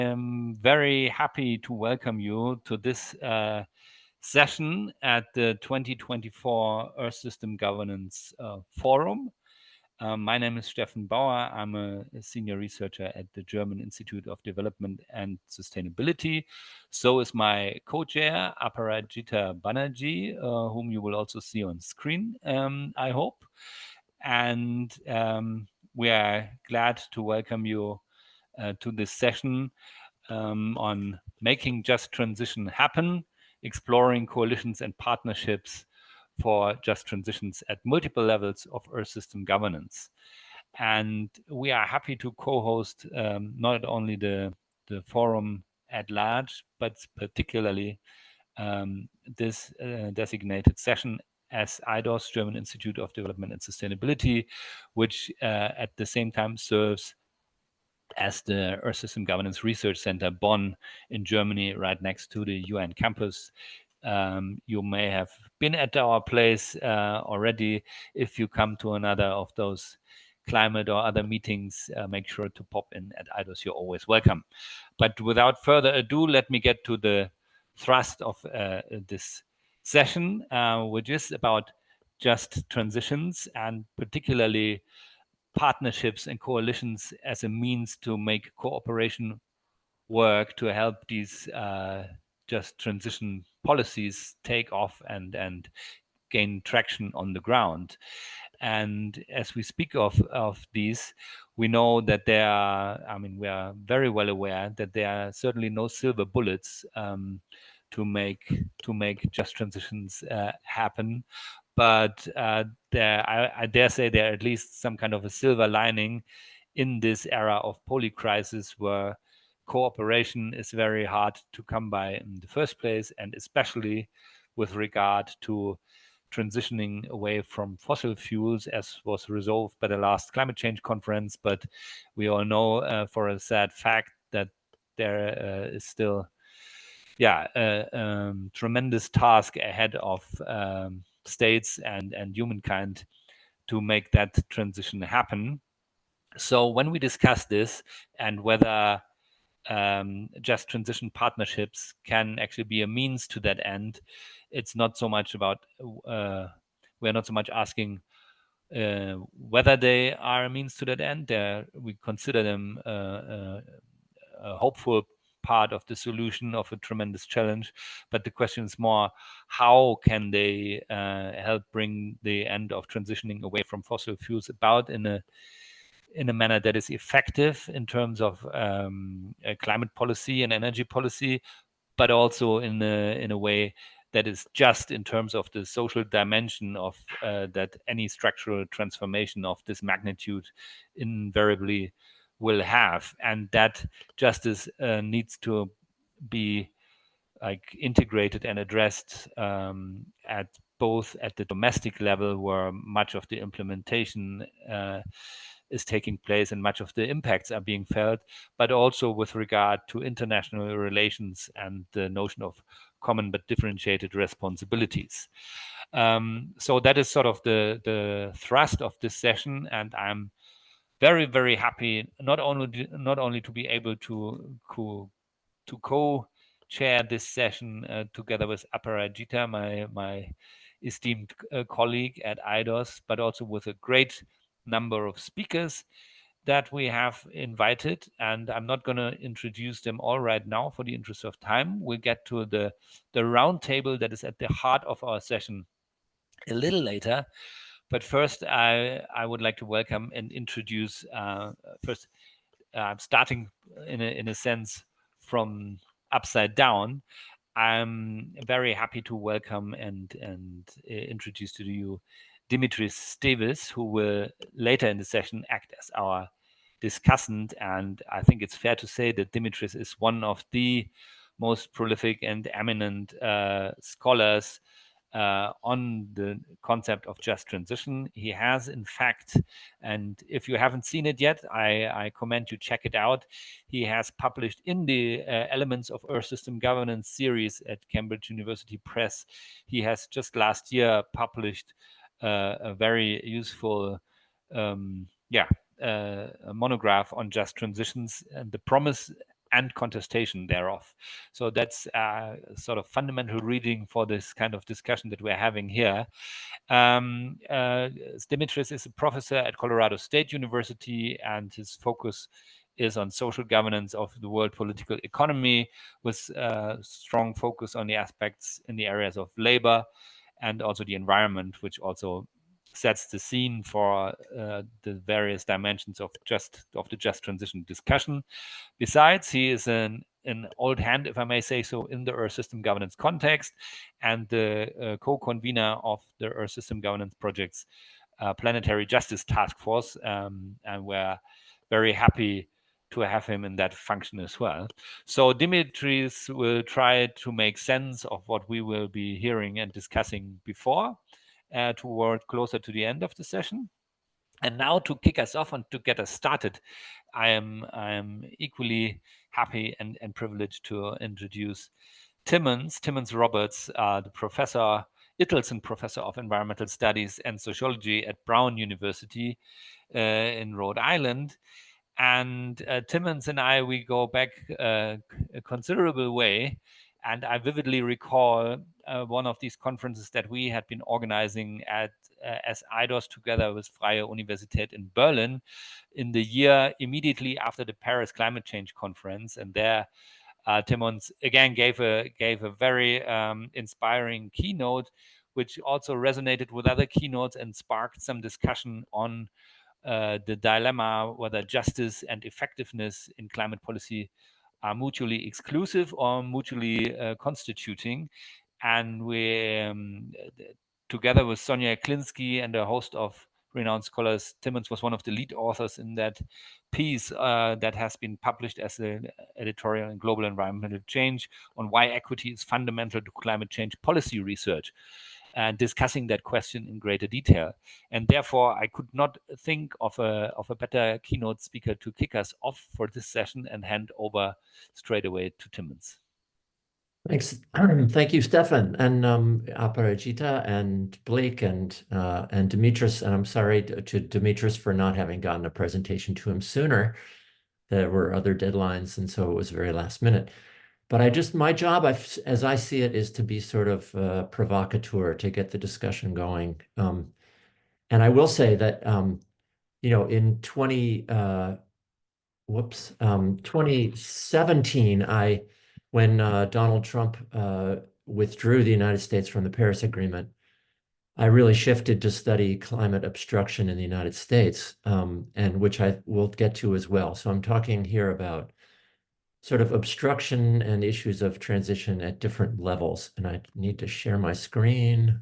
I'm very happy to welcome you to this session at the 2024 Earth System Governance Forum. My name is Steffen Bauer. I'm a senior researcher at the German Institute of Development and Sustainability. So is my co-chair, Aparajita Banerjee, whom you will also see on screen, I hope. And we are glad to welcome you to this session on making just transition happen, exploring coalitions and partnerships for just transitions at multiple levels of Earth system governance. And we are happy to co-host not only the forum at large, but particularly this designated session as IDOS, German Institute of Development and Sustainability, which at the same time serves as the Earth System Governance Research Center Bonn in Germany, right next to the UN campus. You may have been at our place already. If you come to another of those climate or other meetings, make sure to pop in at IDOS. You're always welcome. But without further ado, let me get to the thrust of this session, which is about just transitions and particularly partnerships and coalitions as a means to make cooperation work to help these just transition policies take off and gain traction on the ground. And as we speak of these, we know that there are, we are very well aware that there are certainly no silver bullets to make just transitions happen. But I dare say there are at least some kind of a silver lining in this era of polycrisis, where cooperation is very hard to come by in the first place, and especially with regard to transitioning away from fossil fuels, as was resolved by the last climate change conference. But we all know for a sad fact that there is still tremendous task ahead of states and humankind to make that transition happen. So when we discuss this and whether just transition partnerships can actually be a means to that end, it's not so much about we're not so much asking whether they are a means to that end. We consider them a hopeful part of the solution of a tremendous challenge, but the question is more, how can they help bring the end of transitioning away from fossil fuels about in a manner that is effective in terms of climate policy and energy policy, but also in a way that is just in terms of the social dimension of that any structural transformation of this magnitude invariably will have. And that justice needs to be integrated and addressed at both at the domestic level, where much of the implementation is taking place and much of the impacts are being felt, but also with regard to international relations and the notion of common but differentiated responsibilities. So that is sort of the thrust of this session, and I'm very, very happy not only to be able to co-chair this session together with Aparajita, my esteemed colleague at IDOS, but also with a great number of speakers that we have invited. And I'm not going to introduce them all right now for the interest of time. We'll get to the roundtable that is at the heart of our session a little later. But first, I would like to welcome and introduce first. I'm starting in a sense from upside down. I'm very happy to welcome and introduce to you Dimitris Stevis, who will later in the session act as our discussant. And I think it's fair to say that Dimitris is one of the most prolific and eminent scholars on the concept of just transition. He has, in fact, and if you haven't seen it yet, I commend you check it out. He has published in the Elements of Earth System Governance series at Cambridge University Press. He has just last year published a very useful a monograph on just transitions. And the promise and contestation thereof. So that's sort of fundamental reading for this kind of discussion that we're having here. Dimitris is a professor at Colorado State University, and his focus is on social governance of the world political economy, with strong focus on the aspects in the areas of labor and also the environment, which also sets the scene for the various dimensions of the just transition discussion. Besides, he is an old hand, if I may say so, in the Earth System Governance context, and the co-convener of the Earth System Governance Project's Planetary Justice Task Force, and we're very happy to have him in that function as well. So Dimitris will try to make sense of what we will be hearing and discussing before, toward closer to the end of the session. And now to kick us off and to get us started, I am equally happy and privileged to introduce Timmons Roberts, the professor, Ittleson Professor of Environmental Studies and Sociology at Brown University in Rhode Island. And Timmons and I, we go back a considerable way. And I vividly recall one of these conferences that we had been organizing at as IDOS together with Freie Universität in Berlin in the year immediately after the Paris Climate Change Conference. And there, Timmons again gave a very inspiring keynote, which also resonated with other keynotes and sparked some discussion on the dilemma whether justice and effectiveness in climate policy are mutually exclusive or mutually constituting. And we, together with Sonia Klinsky and a host of renowned scholars, Timmons was one of the lead authors in that piece that has been published as an editorial in Global Environmental Change on why equity is fundamental to climate change policy research, and discussing that question in greater detail. And therefore, I could not think of a better keynote speaker to kick us off for this session and hand over straight away to Timmons. Thanks. Thank you, Stefan, and Aparajita, and Blake, and Dimitris. And I'm sorry to Dimitris for not having gotten a presentation to him sooner. There were other deadlines, and so it was very last minute. But my job, as I see it, is to be sort of provocateur, to get the discussion going. And I will say that, in 2017, when Donald Trump withdrew the United States from the Paris Agreement, I really shifted to study climate obstruction in the United States, and which I will get to as well. So I'm talking here about sort of obstruction and issues of transition at different levels. And I need to share my screen,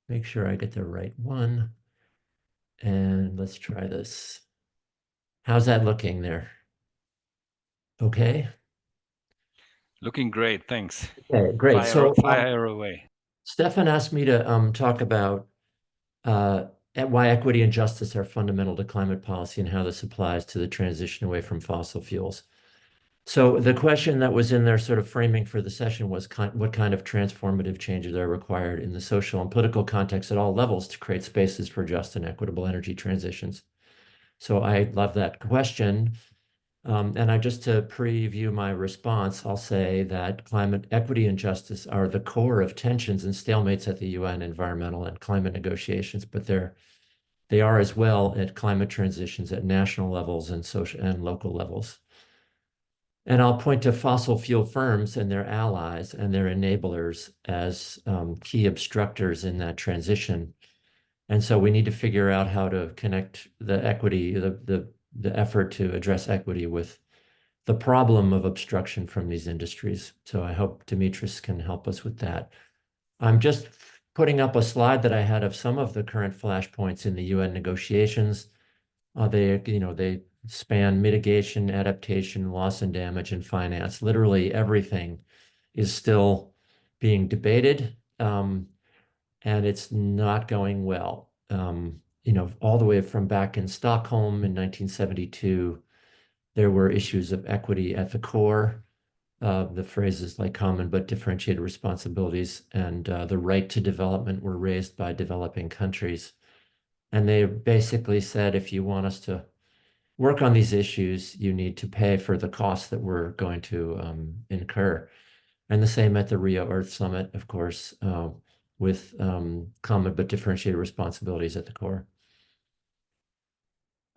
make sure I get the right one. And let's try this. How's that looking there? Okay. Looking great, thanks. Okay, great. Fire away. Stefan asked me to talk about why equity and justice are fundamental to climate policy and how this applies to the transition away from fossil fuels. So the question that was in their sort of framing for the session was what kind of transformative changes are required in the social and political context at all levels to create spaces for just and equitable energy transitions. So I love that question. And just to preview my response, I'll say that climate equity and justice are the core of tensions and stalemates at the UN environmental and climate negotiations, but they are as well at climate transitions at national levels and social and local levels. And I'll point to fossil fuel firms and their allies and their enablers as key obstructors in that transition. And so we need to figure out how to connect the equity, the effort to address equity with the problem of obstruction from these industries. So I hope Dimitris can help us with that. I'm just putting up a slide that I had of some of the current flashpoints in the UN negotiations. They span mitigation, adaptation, loss and damage, and finance. Literally everything is still being debated, and it's not going well. All the way from back in Stockholm in 1972, there were issues of equity at the core. The phrases like common but differentiated responsibilities and the right to development were raised by developing countries. And they basically said, if you want us to work on these issues, you need to pay for the costs that we're going to incur. And the same at the Rio Earth Summit, of course, with common but differentiated responsibilities at the core.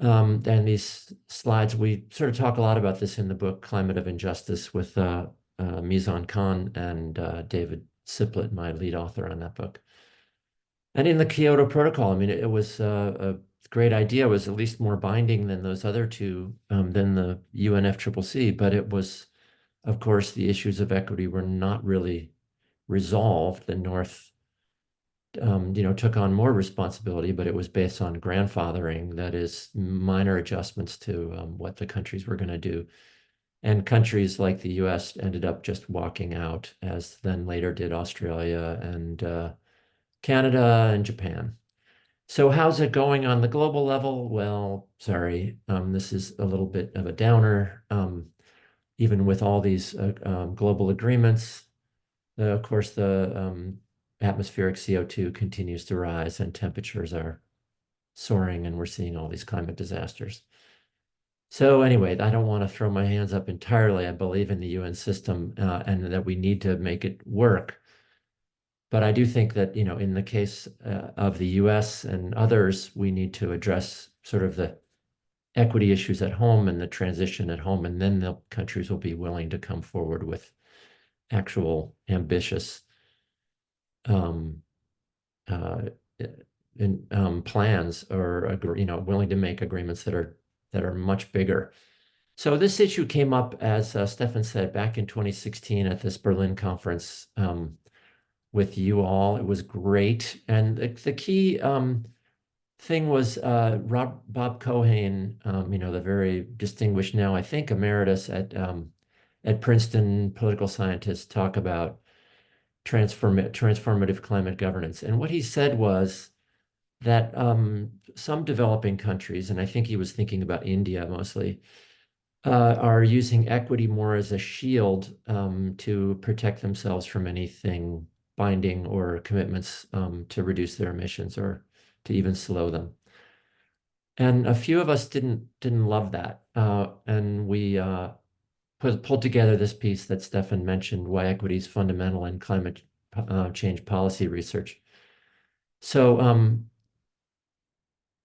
And these slides, we sort of talk a lot about this in the book, Climate of Injustice, with Mizan Khan and David Siplett, my lead author on that book. And in the Kyoto Protocol, I mean, it was a great idea. It was at least more binding than those other two, than the UNFCCC, but it was, of course, the issues of equity were not really resolved. The North took on more responsibility, but it was based on grandfathering, that is, minor adjustments to what the countries were going to do. And countries like the US ended up just walking out, as then later did Australia and Canada and Japan. So how's it going on the global level? Well, sorry, this is a little bit of a downer. Even with all these global agreements, of course, the atmospheric CO2 continues to rise and temperatures are soaring, and we're seeing all these climate disasters. So anyway, I don't want to throw my hands up entirely. I believe in the UN system and that we need to make it work. But I do think that, in the case of the US and others, we need to address sort of the equity issues at home and the transition at home, and then the countries will be willing to come forward with actual ambitious um, uh, plans, or willing to make agreements that are much bigger. So this issue came up, as Stefan said, back in 2016 at this Berlin conference with you all. It was great, and the key thing was Bob Cohen, the very distinguished, now I think emeritus at Princeton political scientist, talk about transformative climate governance. And what he said was that some developing countries, and I think he was thinking about India mostly, are using equity more as a shield to protect themselves from anything binding or commitments to reduce their emissions or to even slow them. And a few of us didn't love that, and we pulled together this piece that Stefan mentioned, Why Equity is Fundamental in Climate Change Policy Research. So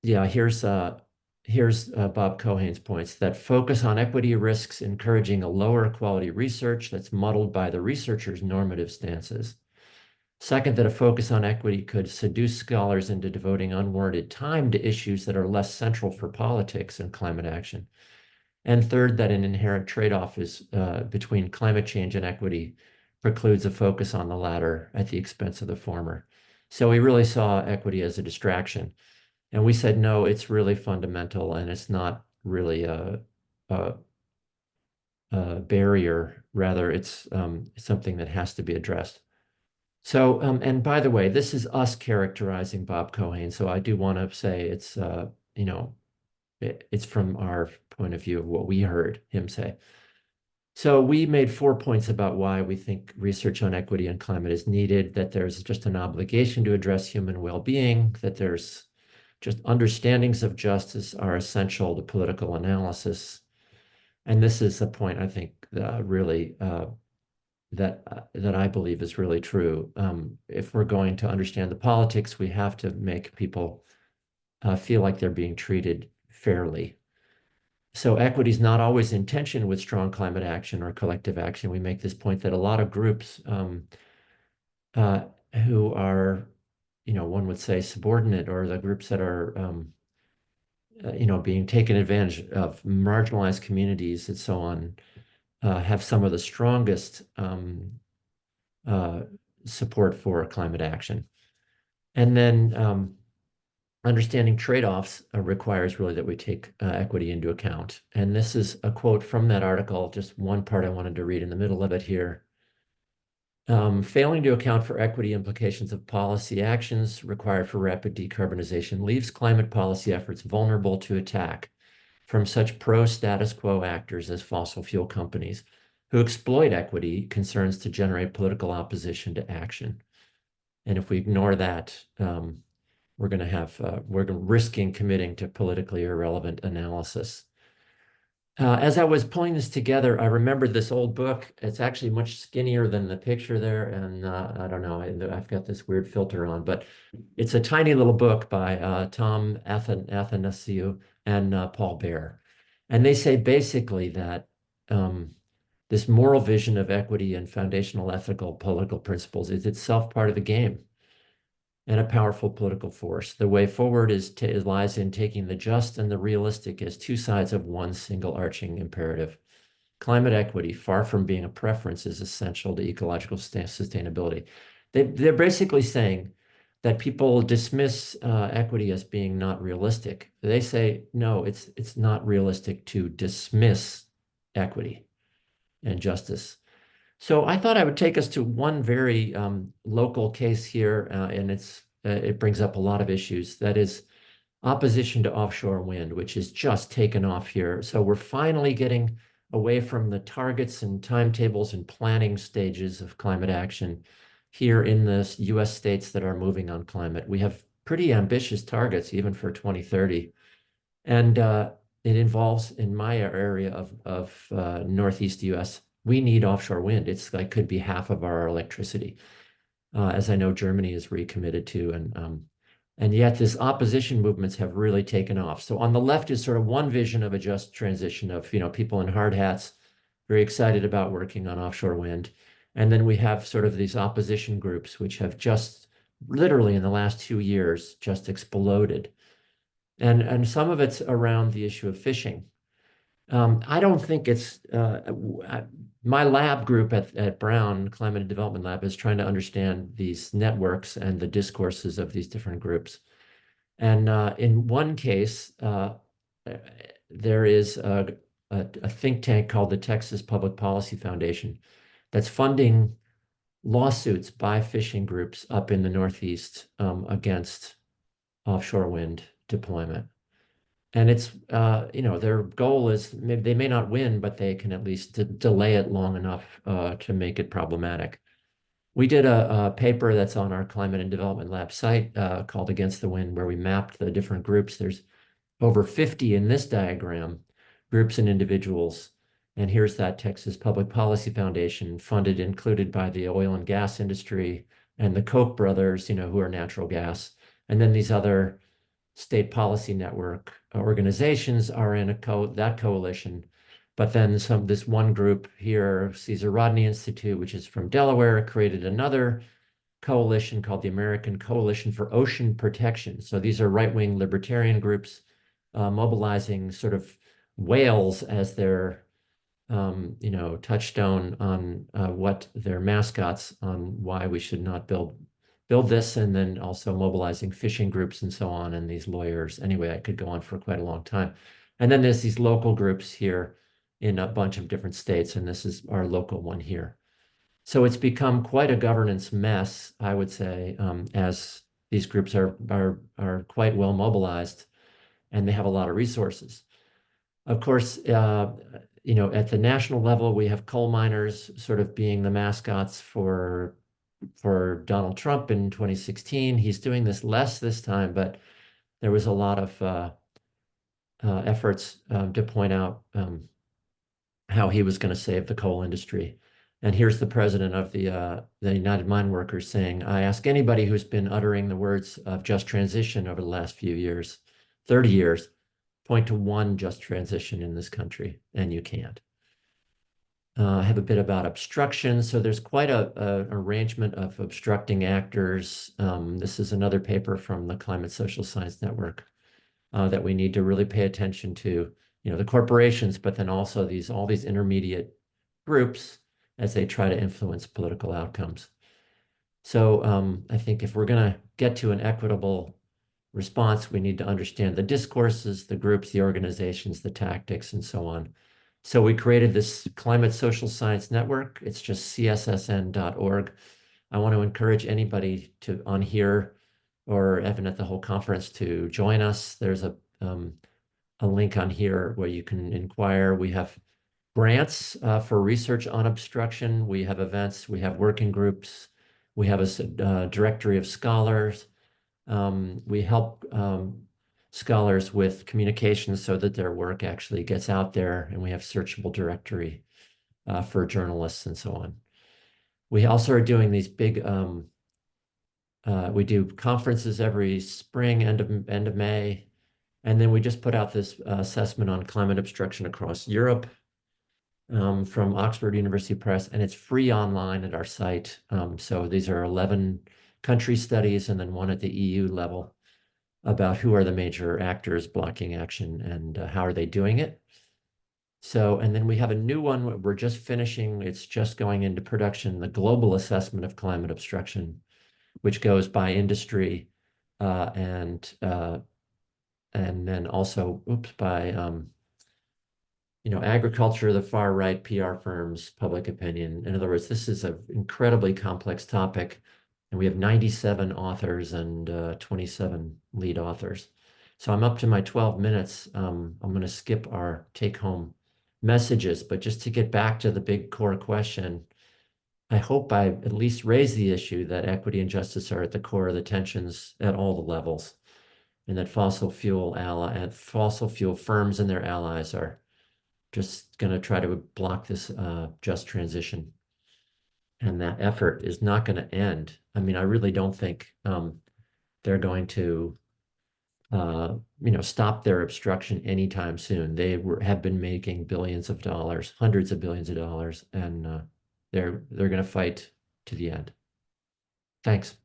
yeah, here's Bob Cohen's points: that focus on equity risks encouraging a lower quality research that's muddled by the researcher's normative stances. Second, that a focus on equity could seduce scholars into devoting unwarranted time to issues that are less central for politics and climate action. And third, that an inherent trade-off is between climate change and equity precludes a focus on the latter at the expense of the former. So we really saw equity as a distraction. And we said, no, it's really fundamental, and it's not really a barrier. Rather, it's something that has to be addressed. So, and by the way, this is us characterizing Bob Cohen. So I do want to say it's, it's from our point of view of what we heard him say. So we made 4 points about why we think research on equity and climate is needed, that there's just an obligation to address human well-being, that there's just understandings of justice are essential to political analysis. And this is a point I think really that I believe is really true. If we're going to understand the politics, we have to make people feel like they're being treated fairly. So equity is not always in tension with strong climate action or collective action. We make this point that a lot of groups who are, one would say subordinate, or the groups that are, being taken advantage of, marginalized communities and so on, have some of the strongest support for climate action. And then understanding trade-offs requires really that we take equity into account. And this is a quote from that article, just one part I wanted to read in the middle of it here. Failing to account for equity implications of policy actions required for rapid decarbonization leaves climate policy efforts vulnerable to attack from such pro-status quo actors as fossil fuel companies, who exploit equity concerns to generate political opposition to action. And if we ignore that, we're risking committing to politically irrelevant analysis. As I was pulling this together, I remembered this old book. It's actually much skinnier than the picture there. And I don't know, I've got this weird filter on, but it's a tiny little book by Tom Athanasiou and Paul Baer. And they say basically that um, this moral vision of equity and foundational ethical political principles is itself part of the game and a powerful political force. The way forward lies in taking the just and the realistic as two sides of one single arching imperative. Climate equity, far from being a preference, is essential to ecological sustainability. They're basically saying that people dismiss equity as being not realistic. They say, no, it's not realistic to dismiss equity and justice. So I thought I would take us to one very local case here, and it brings up a lot of issues. That is opposition to offshore wind, which is just taken off here. So we're finally getting away from the targets and timetables and planning stages of climate action here in the US states that are moving on climate. We have pretty ambitious targets, even for 2030. And it involves, in my area of Northeast US, we need offshore wind. It's like could be half of our electricity, as I know Germany is recommitted to. And yet this opposition movements have really taken off. So on the left is sort of one vision of a just transition of, people in hard hats, very excited about working on offshore wind. And then we have sort of these opposition groups, which have just literally in the last 2 years just exploded. And some of it's around the issue of fishing. I don't think it's my lab group at Brown Climate and Development Lab is trying to understand these networks and the discourses of these different groups. And in one case, there is a think tank called the Texas Public Policy Foundation that's funding lawsuits by fishing groups up in the Northeast against offshore wind deployment. And it's, their goal is maybe they may not win, but they can at least delay it long enough to make it problematic. We did a paper that's on our Climate and Development Lab site called Against the Wind, where we mapped the different groups. There's over 50 in this diagram, groups and individuals. And here's that Texas Public Policy Foundation, funded, included by the oil and gas industry and the Koch brothers, who are natural gas. And then these other state policy network organizations are in that coalition. But then this one group here, Cesar Rodney Institute, which is from Delaware, created another coalition called the American Coalition for Ocean Protection. So these are right-wing libertarian groups mobilizing sort of whales as their touchstone on what their mascots on why we should not build this, and then also mobilizing fishing groups and so on, and these lawyers. Anyway, I could go on for quite a long time. And then there's these local groups here in a bunch of different states, and this is our local one here. So it's become quite a governance mess, I would say, as these groups are quite well mobilized, and they have a lot of resources. Of course, at the national level, we have coal miners sort of being the mascots for Donald Trump in 2016. He's doing this less this time, but there was a lot of efforts to point out how he was going to save the coal industry. And here's the president of the United Mine Workers saying, I ask anybody who's been uttering the words of just transition over the last few years, 30 years, point to one just transition in this country, and you can't. I have a bit about obstruction. So there's quite a arrangement of obstructing actors. This is another paper from the Climate Social Science Network that we need to really pay attention to, the corporations, but then also all these intermediate groups as they try to influence political outcomes. So I think if we're going to get to an equitable response, we need to understand the discourses, the groups, the organizations, the tactics, and so on. So we created this Climate Social Science Network. It's just cssn.org. I want to encourage anybody on here or even at the whole conference to join us. There's a link on here where you can inquire. We have grants for research on obstruction. We have events. We have working groups. We have a directory of scholars. We help scholars with communications so that their work actually gets out there, and we have searchable directory for journalists and so on. We also are doing these big, we do conferences every spring, end of May, and then we just put out this assessment on climate obstruction across Europe from Oxford University Press, and it's free online at our site. So these are 11 country studies and then one at the EU level about who are the major actors blocking action and how are they doing it. So, and then we have a new one we're just finishing. It's just going into production, the global assessment of climate obstruction, which goes by industry and then also, by agriculture, the far right, PR firms, public opinion. In other words, this is an incredibly complex topic, and we have 97 authors and 27 lead authors. So I'm up to my 12 minutes. I'm going to skip our take-home messages, but just to get back to the big core question, I hope I at least raise the issue that equity and justice are at the core of the tensions at all the levels, and that fossil fuel firms and their allies are just going to try to block this just transition. And that effort is not going to end. I mean, I really don't think they're going to, stop their obstruction anytime soon. They have been making billions of dollars, hundreds of billions of dollars, and they're going to fight to the end. Thanks.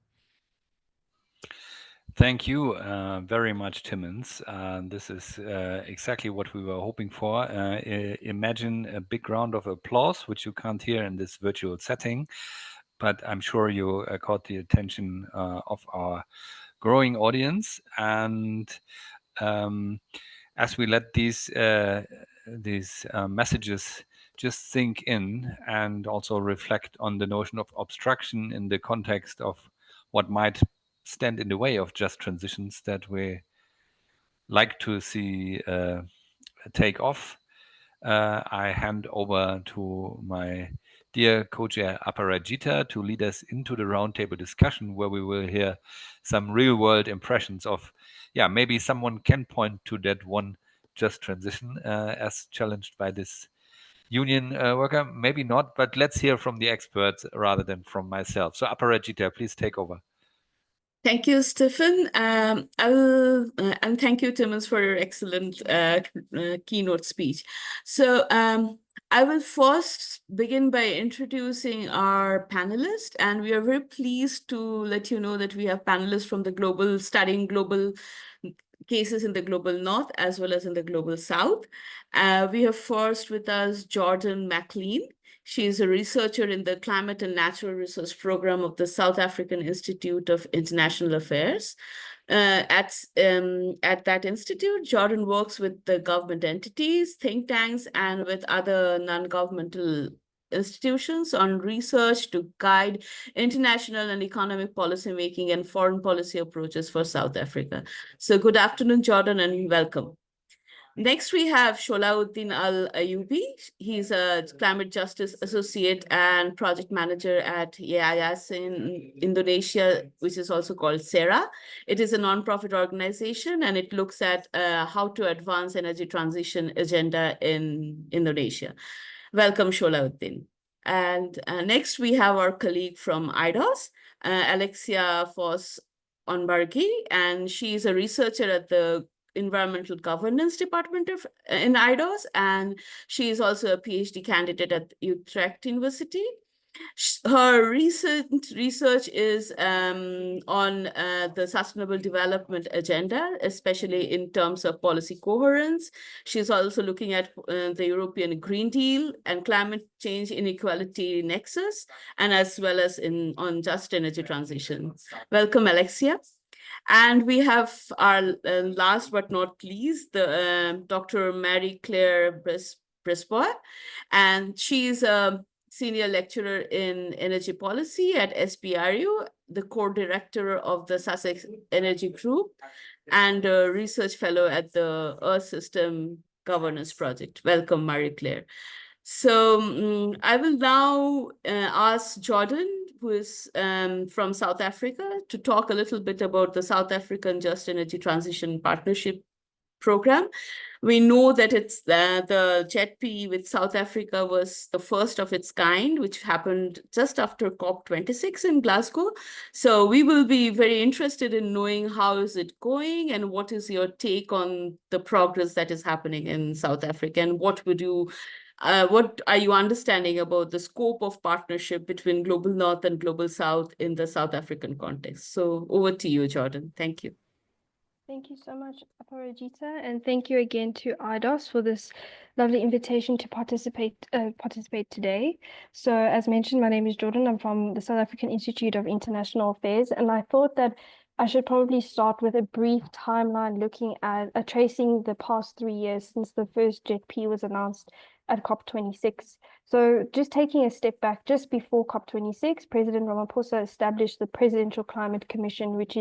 Thank you very much, Timmons. This is exactly what we were hoping for. Imagine a big round of applause, which you can't hear in this virtual setting, but I'm sure you caught the attention of our growing audience. And as we let these messages just sink in and also reflect on the notion of obstruction in the context of what might stand in the way of just transitions that we like to see take off, I hand over to my dear co-chair Aparajita to lead us into the roundtable discussion, where we will hear some real-world impressions of, maybe someone can point to that one just transition as challenged by this union worker. Maybe not, but let's hear from the experts rather than from myself. So Aparajita, please take over. Thank you, Stephen. And thank you, Timmons, for your excellent keynote speech. So I will first begin by introducing our panelists, and we are very pleased to let you know that we have panelists from the studying global cases in the global north as well as in the global south. We have first with us Jordan McLean. She is a researcher in the Climate and Natural Resource Program of the South African Institute of International Affairs. At that institute, Jordan works with the government entities, think tanks, and with other non-governmental institutions on research to guide international and economic policy making and foreign policy approaches for South Africa. So good afternoon, Jordan, and welcome. Next, we have Sholauddin Al-Ayubi. He's a climate justice associate and project manager at IDOS in Indonesia, which is also called SERA. It is a nonprofit organization, and it looks at how to advance energy transition agenda in Indonesia. Welcome, Sholauddin. And next, we have our colleague from IDOS, Alexia Vos-Onbargi, and she is a researcher at the Environmental Governance Department in IDOS, and she is also a PhD candidate at Utrecht University. Her recent research is on the Sustainable Development Agenda, especially in terms of policy coherence. She's also looking at the European Green Deal and climate change inequality nexus, and as well as on just energy transition. Welcome, Alexia. And we have our last but not least, the Dr. Marie-Claire Bresbois, and she is a senior lecturer in energy policy at SPRU, the co-director of the Sussex Energy Group, and a research fellow at the Earth System Governance Project. Welcome, Marie-Claire. So I will now ask Jordan who is from South Africa to talk a little bit about the South African Just Energy Transition Partnership Program. We know that it's the JETP with South Africa was the first of its kind, which happened just after COP26 in Glasgow. So we will be very interested in knowing how is it going and what is your take on the progress that is happening in South Africa, and what are you understanding about the scope of partnership between Global North and Global South in the South African context? So over to you, Jordan. Thank you. Thank you so much, Aparajita, and thank you again to IDOS for this lovely invitation to participate today. So as mentioned, my name is Jordan. I'm from the South African Institute of International Affairs, and I thought that I should probably start with a brief timeline looking at tracing the past 3 years since the first JETP was announced at COP26. So just taking a step back, just before COP26, President Ramaphosa established the Presidential Climate Commission, which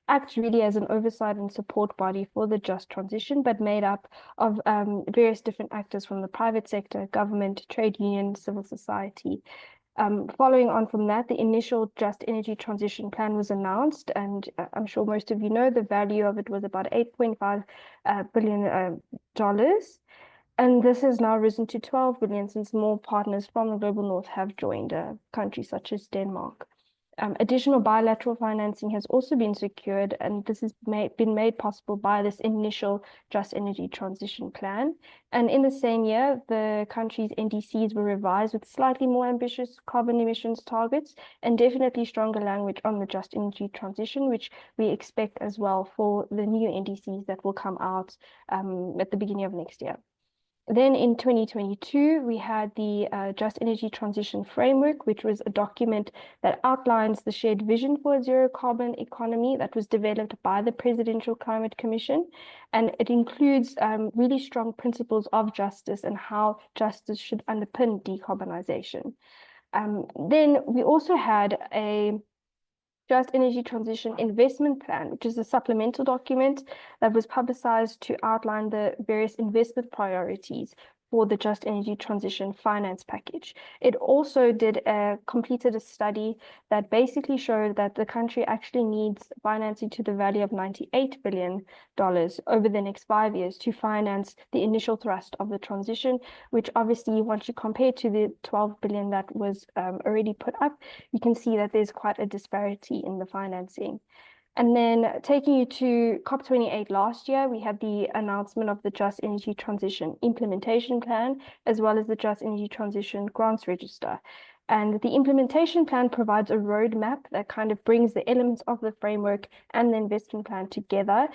acts really as an oversight and support body for the just transition, but made up of various different actors from the private sector, government, trade union, civil society. Following on from that, the initial Just Energy Transition Plan was announced, and I'm sure most of you know the value of it was about $8.5 billion. And this has now risen to 12 billion since more partners from the Global North have joined, countries such as Denmark. Additional bilateral financing has also been secured, and this has been made possible by this initial Just Energy Transition Plan. And in the same year, the country's NDCs were revised with slightly more ambitious carbon emissions targets and definitely stronger language on the Just Energy Transition, which we expect as well for the new NDCs that will come out at the beginning of next year. Then in 2022, we had the Just Energy Transition Framework, which was a document that outlines the shared vision for a zero carbon economy that was developed by the Presidential Climate Commission. And it includes really strong principles of justice and how justice should underpin decarbonization. Then we also had a Just Energy Transition Investment Plan, which is a supplemental document that was publicized to outline the various investment priorities for the Just Energy Transition Finance Package. It also completed a study that basically showed that the country actually needs financing to the value of $98 billion over the next 5 years to finance the initial thrust of the transition, which obviously, once you compare to the 12 billion that was already put up, you can see that there's quite a disparity in the financing. And then taking you to COP28 last year, we had the announcement of the Just Energy Transition Implementation Plan, as well as the Just Energy Transition Grants Register. And the implementation plan provides a roadmap that kind of brings the elements of the framework and the investment plan together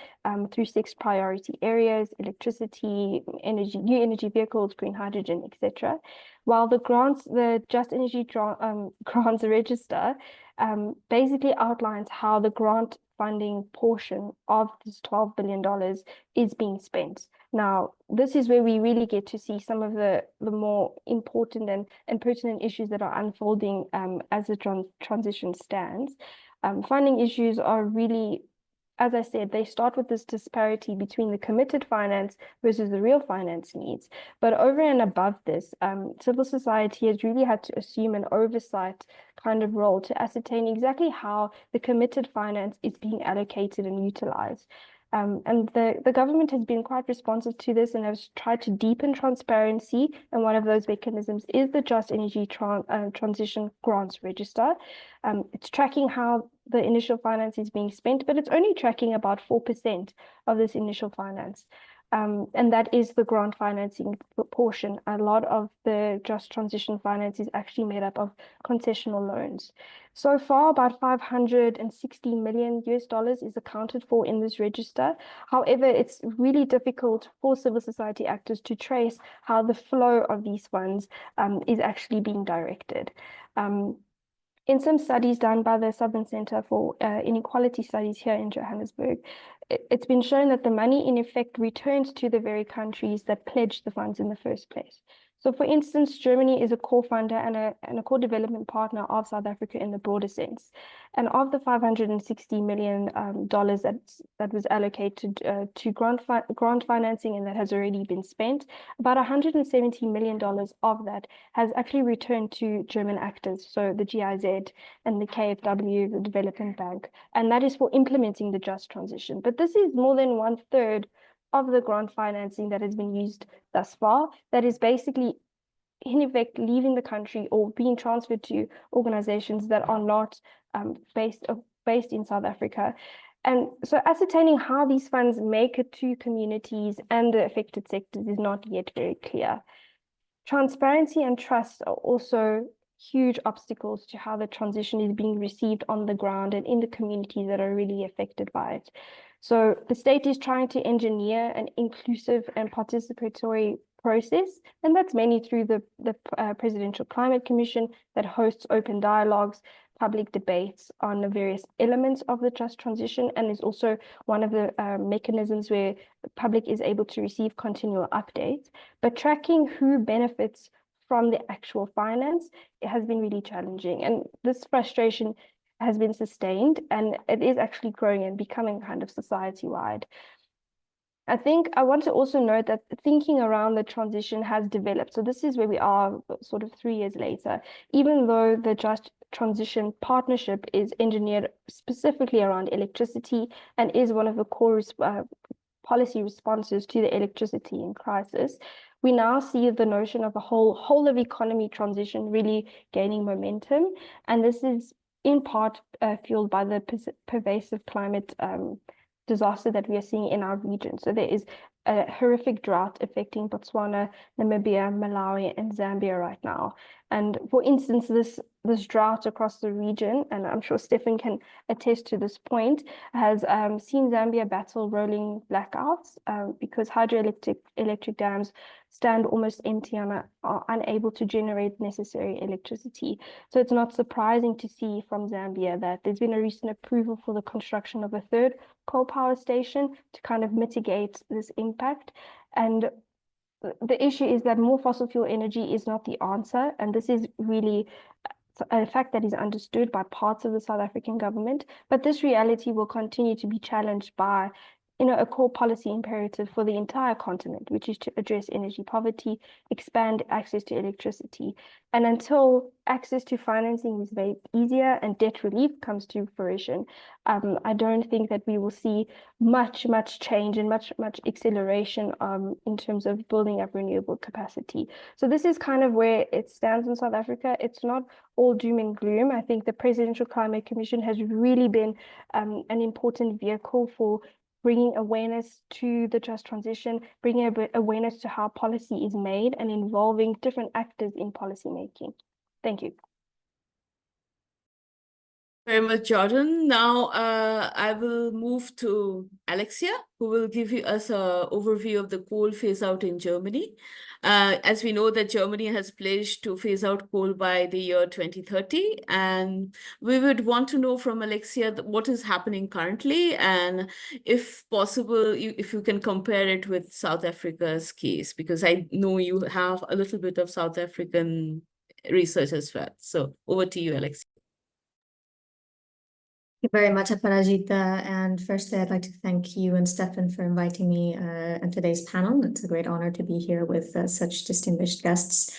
through 6 priority areas: electricity, energy, new energy vehicles, green hydrogen, etc. While the Just Energy Grants Register basically outlines how the grant funding portion of this $12 billion is being spent. Now, this is where we really get to see some of the more important and pertinent issues that are unfolding as the transition stands. Funding issues are really, as I said, they start with this disparity between the committed finance versus the real finance needs. But over and above this, civil society has really had to assume an oversight kind of role to ascertain exactly how the committed finance is being allocated and utilized. And the government has been quite responsive to this and has tried to deepen transparency. And one of those mechanisms is the Just Energy Transition Grants Register. It's tracking how the initial finance is being spent, but it's only tracking about 4% of this initial finance. And that is the grant financing portion. A lot of the Just Transition finance is actually made up of concessional loans. So far, about $560 million is accounted for in this register. However, it's really difficult for civil society actors to trace how the flow of these funds is actually being directed. In some studies done by the Southern Center for Inequality Studies here in Johannesburg, it's been shown that the money in effect returns to the very countries that pledged the funds in the first place. So for instance, Germany is a core funder and a core development partner of South Africa in the broader sense. And of the $560 million that was allocated to grant financing and that has already been spent, about $170 million of that has actually returned to German actors, so the GIZ and the KfW, the Development Bank, and that is for implementing the just transition. But this is more than 1/3 of the grant financing that has been used thus far, that is basically in effect leaving the country or being transferred to organizations that are not based in South Africa. And so ascertaining how these funds make it to communities and the affected sectors is not yet very clear. Transparency and trust are also huge obstacles to how the transition is being received on the ground and in the communities that are really affected by it. So the state is trying to engineer an inclusive and participatory process, and that's mainly through the Presidential Climate Commission that hosts open dialogues, public debates on the various elements of the just transition, and is also one of the mechanisms where the public is able to receive continual updates. But tracking who benefits from the actual finance, it has been really challenging. And this frustration has been sustained, and it is actually growing and becoming kind of society-wide. I think I want to also note that thinking around the transition has developed. So this is where we are sort of 3 years later, even though the Just Transition Partnership is engineered specifically around electricity and is one of the core policy responses to the electricity crisis. We now see the notion of a whole of economy transition really gaining momentum. And this is in part fueled by the pervasive climate disaster that we are seeing in our region. So there is a horrific drought affecting Botswana, Namibia, Malawi, and Zambia right now. And for instance, this drought across the region, and I'm sure Stefan can attest to this point, has seen Zambia battle rolling blackouts because hydroelectric dams stand almost empty and are unable to generate necessary electricity. So it's not surprising to see from Zambia that there's been a recent approval for the construction of a third coal power station to kind of mitigate this impact. And the issue is that more fossil fuel energy is not the answer, and this is really a fact that is understood by parts of the South African government, but this reality will continue to be challenged by a core policy imperative for the entire continent, which is to address energy poverty, expand access to electricity. And until access to financing is made easier and debt relief comes to fruition, I don't think that we will see much change and much acceleration in terms of building up renewable capacity. So this is kind of where it stands in South Africa. It's not all doom and gloom. I think the Presidential Climate Commission has really been an important vehicle for bringing awareness to the just transition, bringing awareness to how policy is made and involving different actors in policy making. Thank you. Very much, Jordan. Now I will move to Alexia, who will give us an overview of the coal phase out in Germany. As we know that Germany has pledged to phase out coal by the year 2030, and we would want to know from Alexia what is happening currently, and if possible, if you can compare it with South Africa's case, because I know you have a little bit of South African research as well. So over to you, Alexia. Thank you very much, Aparajita. And firstly, I'd like to thank you and Stefan for inviting me on today's panel. It's a great honor to be here with such distinguished guests.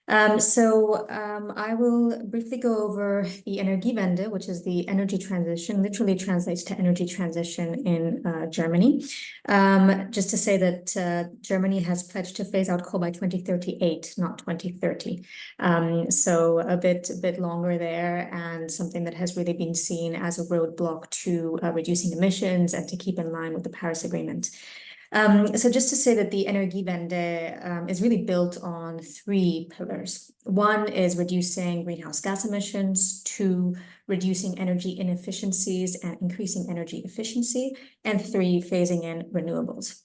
I will briefly go over the Energiewende, which is the energy transition, literally translates to energy transition in Germany. Just to say that Germany has pledged to phase out coal by 2038, not 2030. So a bit longer there, and something that has really been seen as a roadblock to reducing emissions and to keep in line with the Paris Agreement. So just to say that the Energiewende is really built on 3 pillars. 1 is reducing greenhouse gas emissions, 2, reducing energy inefficiencies and increasing energy efficiency, and 3, phasing in renewables.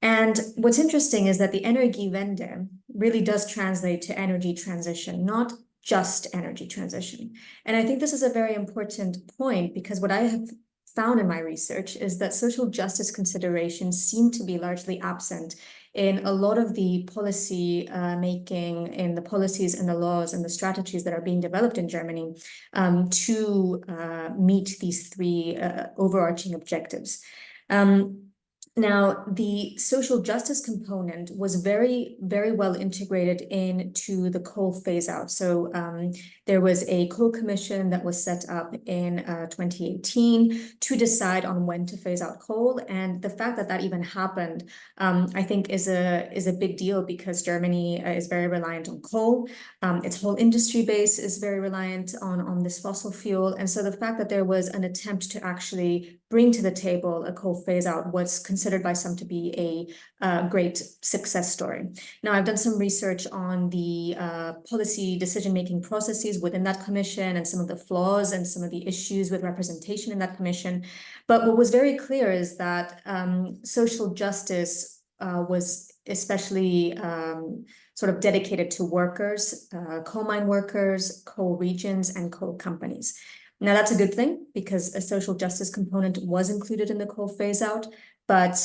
And what's interesting is that the Energiewende really does translate to energy transition, not just energy transition. And I think this is a very important point, because what I have found in my research is that social justice considerations seem to be largely absent in a lot of the policy making, in the policies and the laws and the strategies that are being developed in Germany to meet these three overarching objectives. Now, the social justice component was very, very well integrated into the coal phase out. So there was a coal commission that was set up in 2018 to decide on when to phase out coal. And the fact that that even happened, I think is a big deal, because Germany is very reliant on coal. Its whole industry base is very reliant on this fossil fuel. And so the fact that there was an attempt to actually bring to the table a coal phase out was considered by some to be a great success story. Now, I've done some research on the policy decision-making processes within that commission and some of the flaws and some of the issues with representation in that commission. But what was very clear is that social justice was especially sort of dedicated to workers, coal mine workers, coal regions, and coal companies. Now, that's a good thing, because a social justice component was included in the coal phase out, but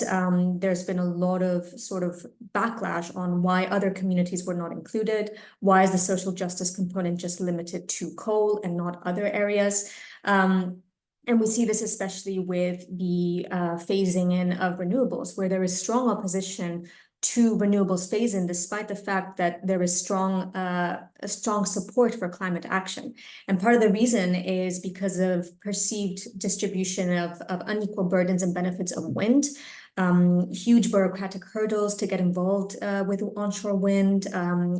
there's been a lot of sort of backlash on why other communities were not included. Why is the social justice component just limited to coal and not other areas? And we see this especially with the phasing in of renewables, where there is strong opposition to renewables phase-in, despite the fact that there is strong support for climate action. And part of the reason is because of perceived distribution of unequal burdens and benefits of wind, huge bureaucratic hurdles to get involved with onshore wind,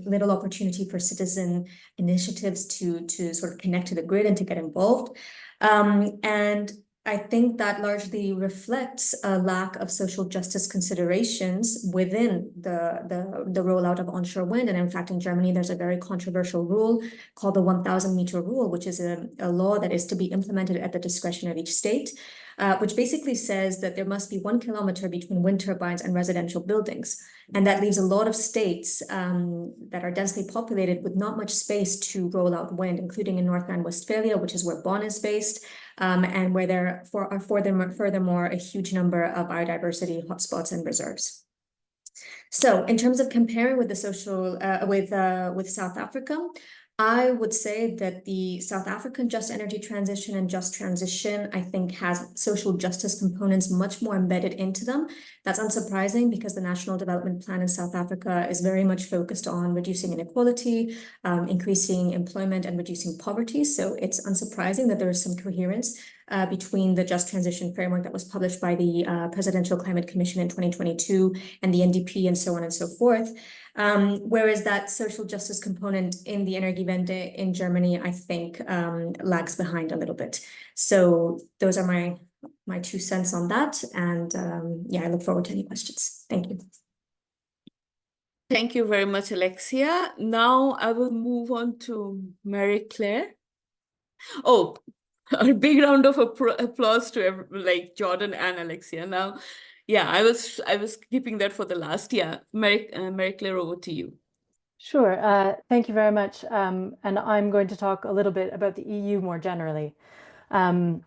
little opportunity for citizen initiatives to sort of connect to the grid and to get involved. And I think that largely reflects a lack of social justice considerations within the rollout of onshore wind. And in fact, in Germany, there's a very controversial rule called the 1,000-meter rule, which is a law that is to be implemented at the discretion of each state, which basically says that there must be 1 kilometer between wind turbines and residential buildings. And that leaves a lot of states that are densely populated with not much space to roll out wind, including in North Rhine-Westphalia, which is where Bonn is based, and where there are furthermore a huge number of biodiversity hotspots and reserves. So in terms of comparing with the social with South Africa, I would say that the South African just energy transition and just transition, I think, has social justice components much more embedded into them. That's unsurprising, because the National Development Plan in South Africa is very much focused on reducing inequality, increasing employment, and reducing poverty. So it's unsurprising that there is some coherence between the Just Transition Framework that was published by the Presidential Climate Commission in 2022 and the NDP and so on and so forth. Whereas that social justice component in the Energiewende in Germany, I think, lags behind a little bit. So those are my 2 cents on that. And yeah, I look forward to any questions. Thank you. Thank you very much, Alexia. Now I will move on to Marie-Claire. Oh, a big round of applause to Jordan and Alexia. Now, yeah, I was keeping that for the last. Yeah, Marie-Claire, over to you. Sure. Thank you very much. And I'm going to talk a little bit about the EU more generally. I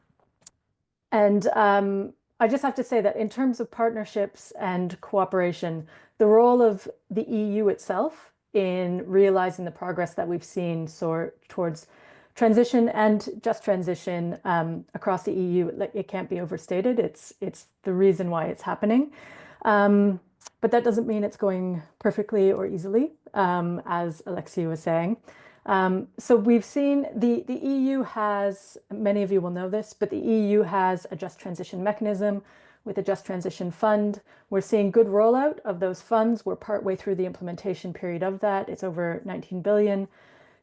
just have to say that in terms of partnerships and cooperation, the role of the EU itself in realizing the progress that we've seen towards transition and just transition across the EU, it can't be overstated. It's the reason why it's happening. But that doesn't mean it's going perfectly or easily, as Alexia was saying. So we've seen the EU has, many of you will know this, but the EU has a just transition mechanism with a just transition fund. We're seeing good rollout of those funds. We're partway through the implementation period of that. It's over 19 billion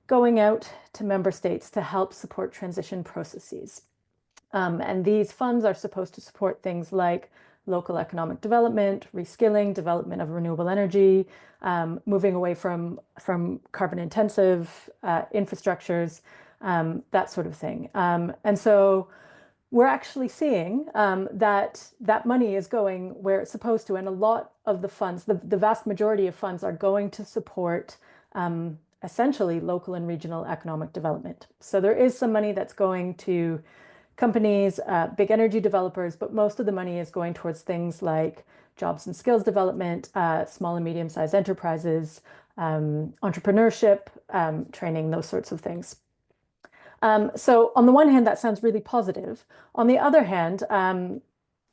going out to member states to help support transition processes. And these funds are supposed to support things like local economic development, reskilling, development of renewable energy, moving away from carbon intensive infrastructures, that sort of thing. And so we're actually seeing that money is going where it's supposed to, and a lot of the funds, the vast majority of funds, are going to support essentially local and regional economic development. So there is some money that's going to companies, big energy developers, but most of the money is going towards things like jobs and skills development, small and medium-sized enterprises, entrepreneurship, training, those sorts of things. So on the one hand, that sounds really positive. On the other hand,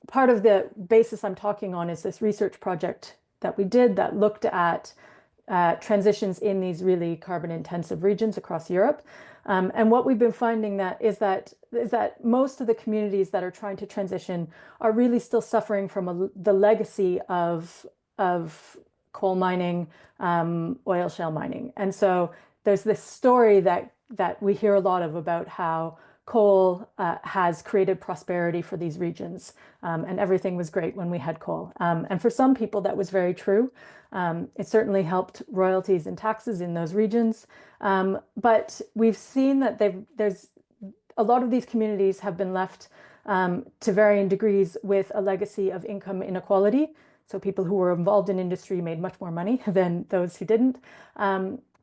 part of the basis I'm talking on is this research project that we did that looked at transitions in these really carbon-intensive regions across Europe. And what we've been finding is that most of the communities that are trying to transition are really still suffering from the legacy of coal mining, oil shale mining. And so there's this story that we hear a lot of about how coal has created prosperity for these regions, and everything was great when we had coal. And for some people, that was very true. It certainly helped royalties and taxes in those regions. But we've seen that there's a lot of these communities have been left to varying degrees with a legacy of income inequality. So people who were involved in industry made much more money than those who didn't.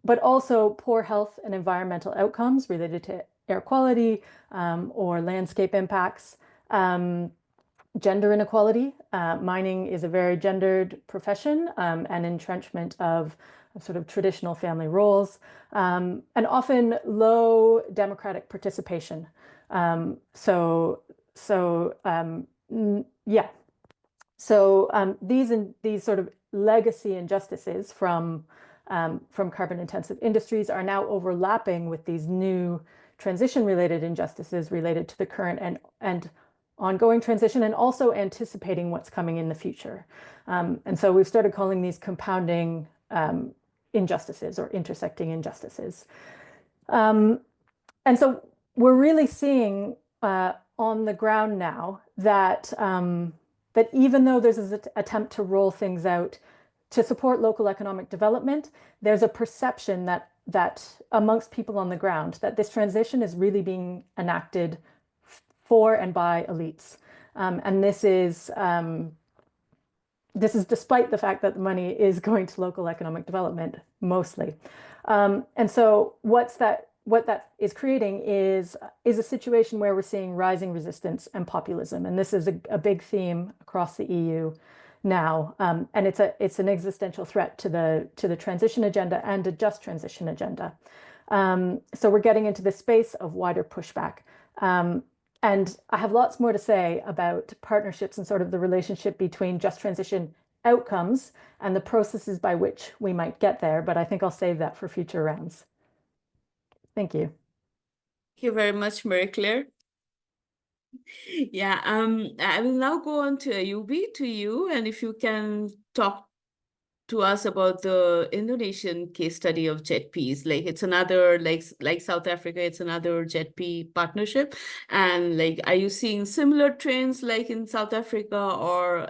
But also poor health and environmental outcomes related to air quality or landscape impacts. Gender inequality. Mining is a very gendered profession, and entrenchment of sort of traditional family roles, and often low democratic participation. So these sort of legacy injustices from carbon-intensive industries are now overlapping with these new transition-related injustices related to the current and ongoing transition, and also anticipating what's coming in the future. And so we've started calling these compounding injustices or intersecting injustices. And so we're really seeing on the ground now that even though there's an attempt to roll things out to support local economic development, there's a perception that amongst people on the ground that this transition is really being enacted for and by elites. And this is despite the fact that the money is going to local economic development mostly. And so what that is creating is a situation where we're seeing rising resistance and populism. And this is a big theme across the EU now. And it's an existential threat to the transition agenda and a just transition agenda. So we're getting into the space of wider pushback. And I have lots more to say about partnerships and sort of the relationship between just transition outcomes and the processes by which we might get there, but I think I'll save that for future rounds. Thank you. Thank you very much, Marie-Claire. Yeah, I will now go on to Ayubi, to you, and if you can talk to us about the Indonesian case study of JETPs. Like it's another, like South Africa, it's another JETP partnership. And like, are you seeing similar trends like in South Africa, or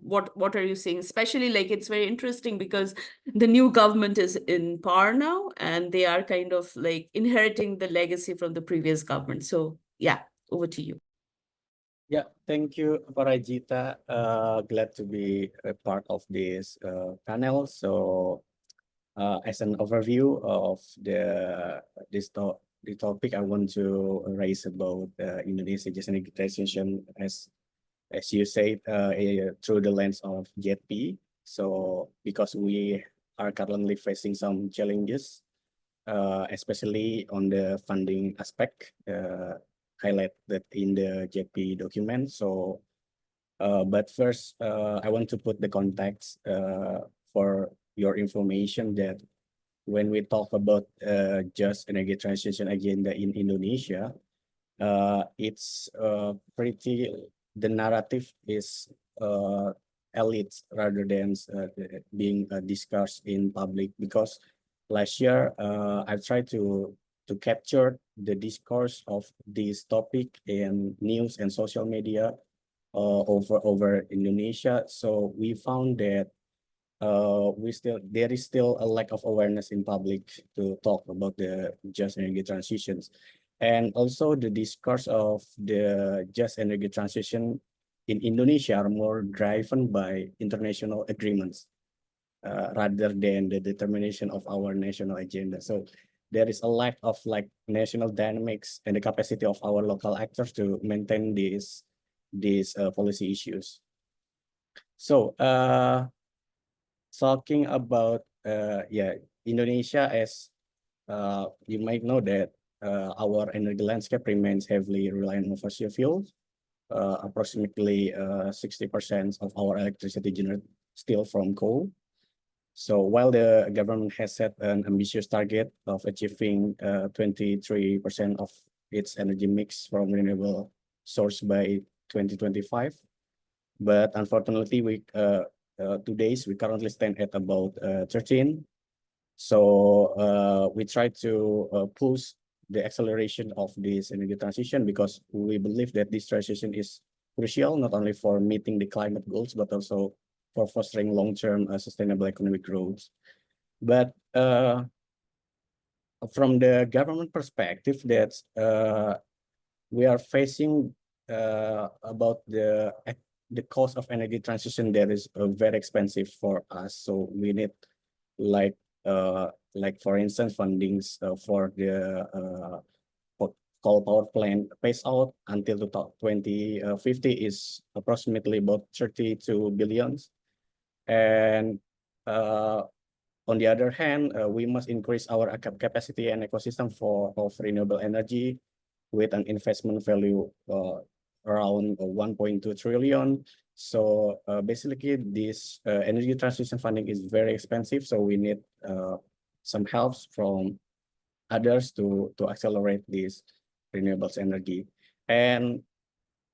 what are you seeing? Especially like, it's very interesting because the new government is in power now, and they are kind of like inheriting the legacy from the previous government. So yeah, over to you. Yeah, thank you, Parajita. Glad to be a part of this panel. So, as an overview of the topic, I want to raise about Indonesia just energy transition, as you said, through the lens of JETP. So, because we are currently facing some challenges, especially on the funding aspect. Highlighted in the JETP document. So, but first, I want to put the context for your information that when we talk about just energy transition agenda in Indonesia, it's the narrative is elites rather than being discussed in public, because last year I've tried to capture the discourse of this topic in news and social media over Indonesia. So we found that there is still a lack of awareness in public to talk about the just energy transitions. And also the discourse of the just energy transition in Indonesia are more driven by international agreements rather than the determination of our national agenda. So there is a lack of like national dynamics and the capacity of our local actors to maintain these policy issues. So talking about Indonesia, as you might know that our energy landscape remains heavily reliant on fossil fuels. Approximately 60% of our electricity generated still from coal. So while the government has set an ambitious target of achieving 23% of its energy mix from renewable source by 2025, but unfortunately, we currently stand at about 13. So we try to push the acceleration of this energy transition because we believe that this transition is crucial not only for meeting the climate goals but also for fostering long-term sustainable economic growth. But from the government perspective, that we are facing about the cost of energy transition that is very expensive for us. So we need like for instance fundings for the coal power plant phase out until 2050 is approximately about 32 billions. And on the other hand, we must increase our capacity and ecosystem of renewable energy with an investment value around 1.2 trillion. So basically, this energy transition funding is very expensive. So we need some help from others to accelerate this renewables energy. And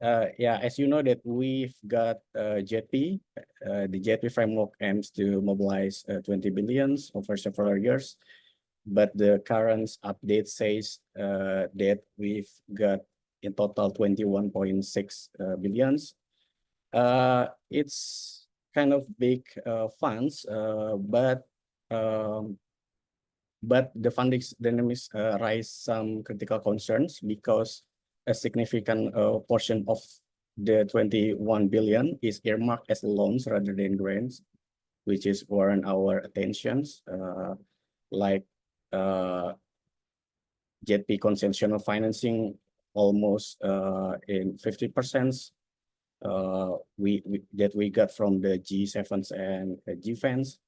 as you know that we've got JETP. The JETP framework aims to mobilize 20 billions over several years. But the current update says that we've got in total 21.6 billions. It's kind of big funds, but the funding dynamics raise some critical concerns because a significant portion of the 21 billion is earmarked as loans rather than grants, which is warrant our attentions. Like JETP conventional financing almost in 50% that we got from the G7s and G-Fans.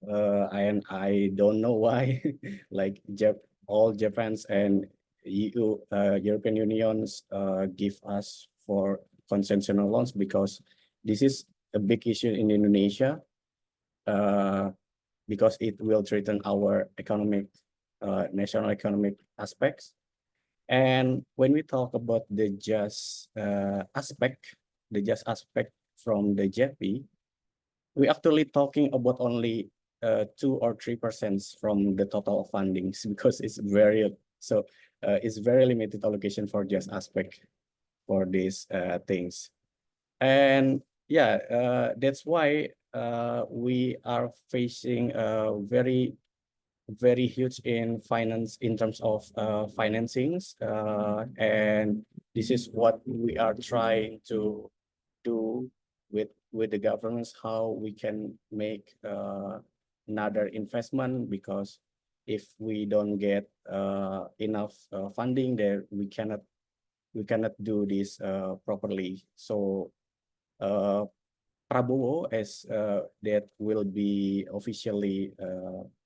And I don't know why, like all Japan's and EU, European Unions give us for conventional loans because this is a big issue in Indonesia because it will threaten our economic, national economic aspects. And when we talk about the just aspect from the JETP, we're actually talking about only 2 or 3% from the total fundings because it's very limited allocation for just aspect for these things. And that's why we are facing very huge in finance in terms of financings, and this is what we are trying to do with the governments, how we can make another investment, because if we don't get enough funding there, we cannot do this properly. So Prabowo, as that will be officially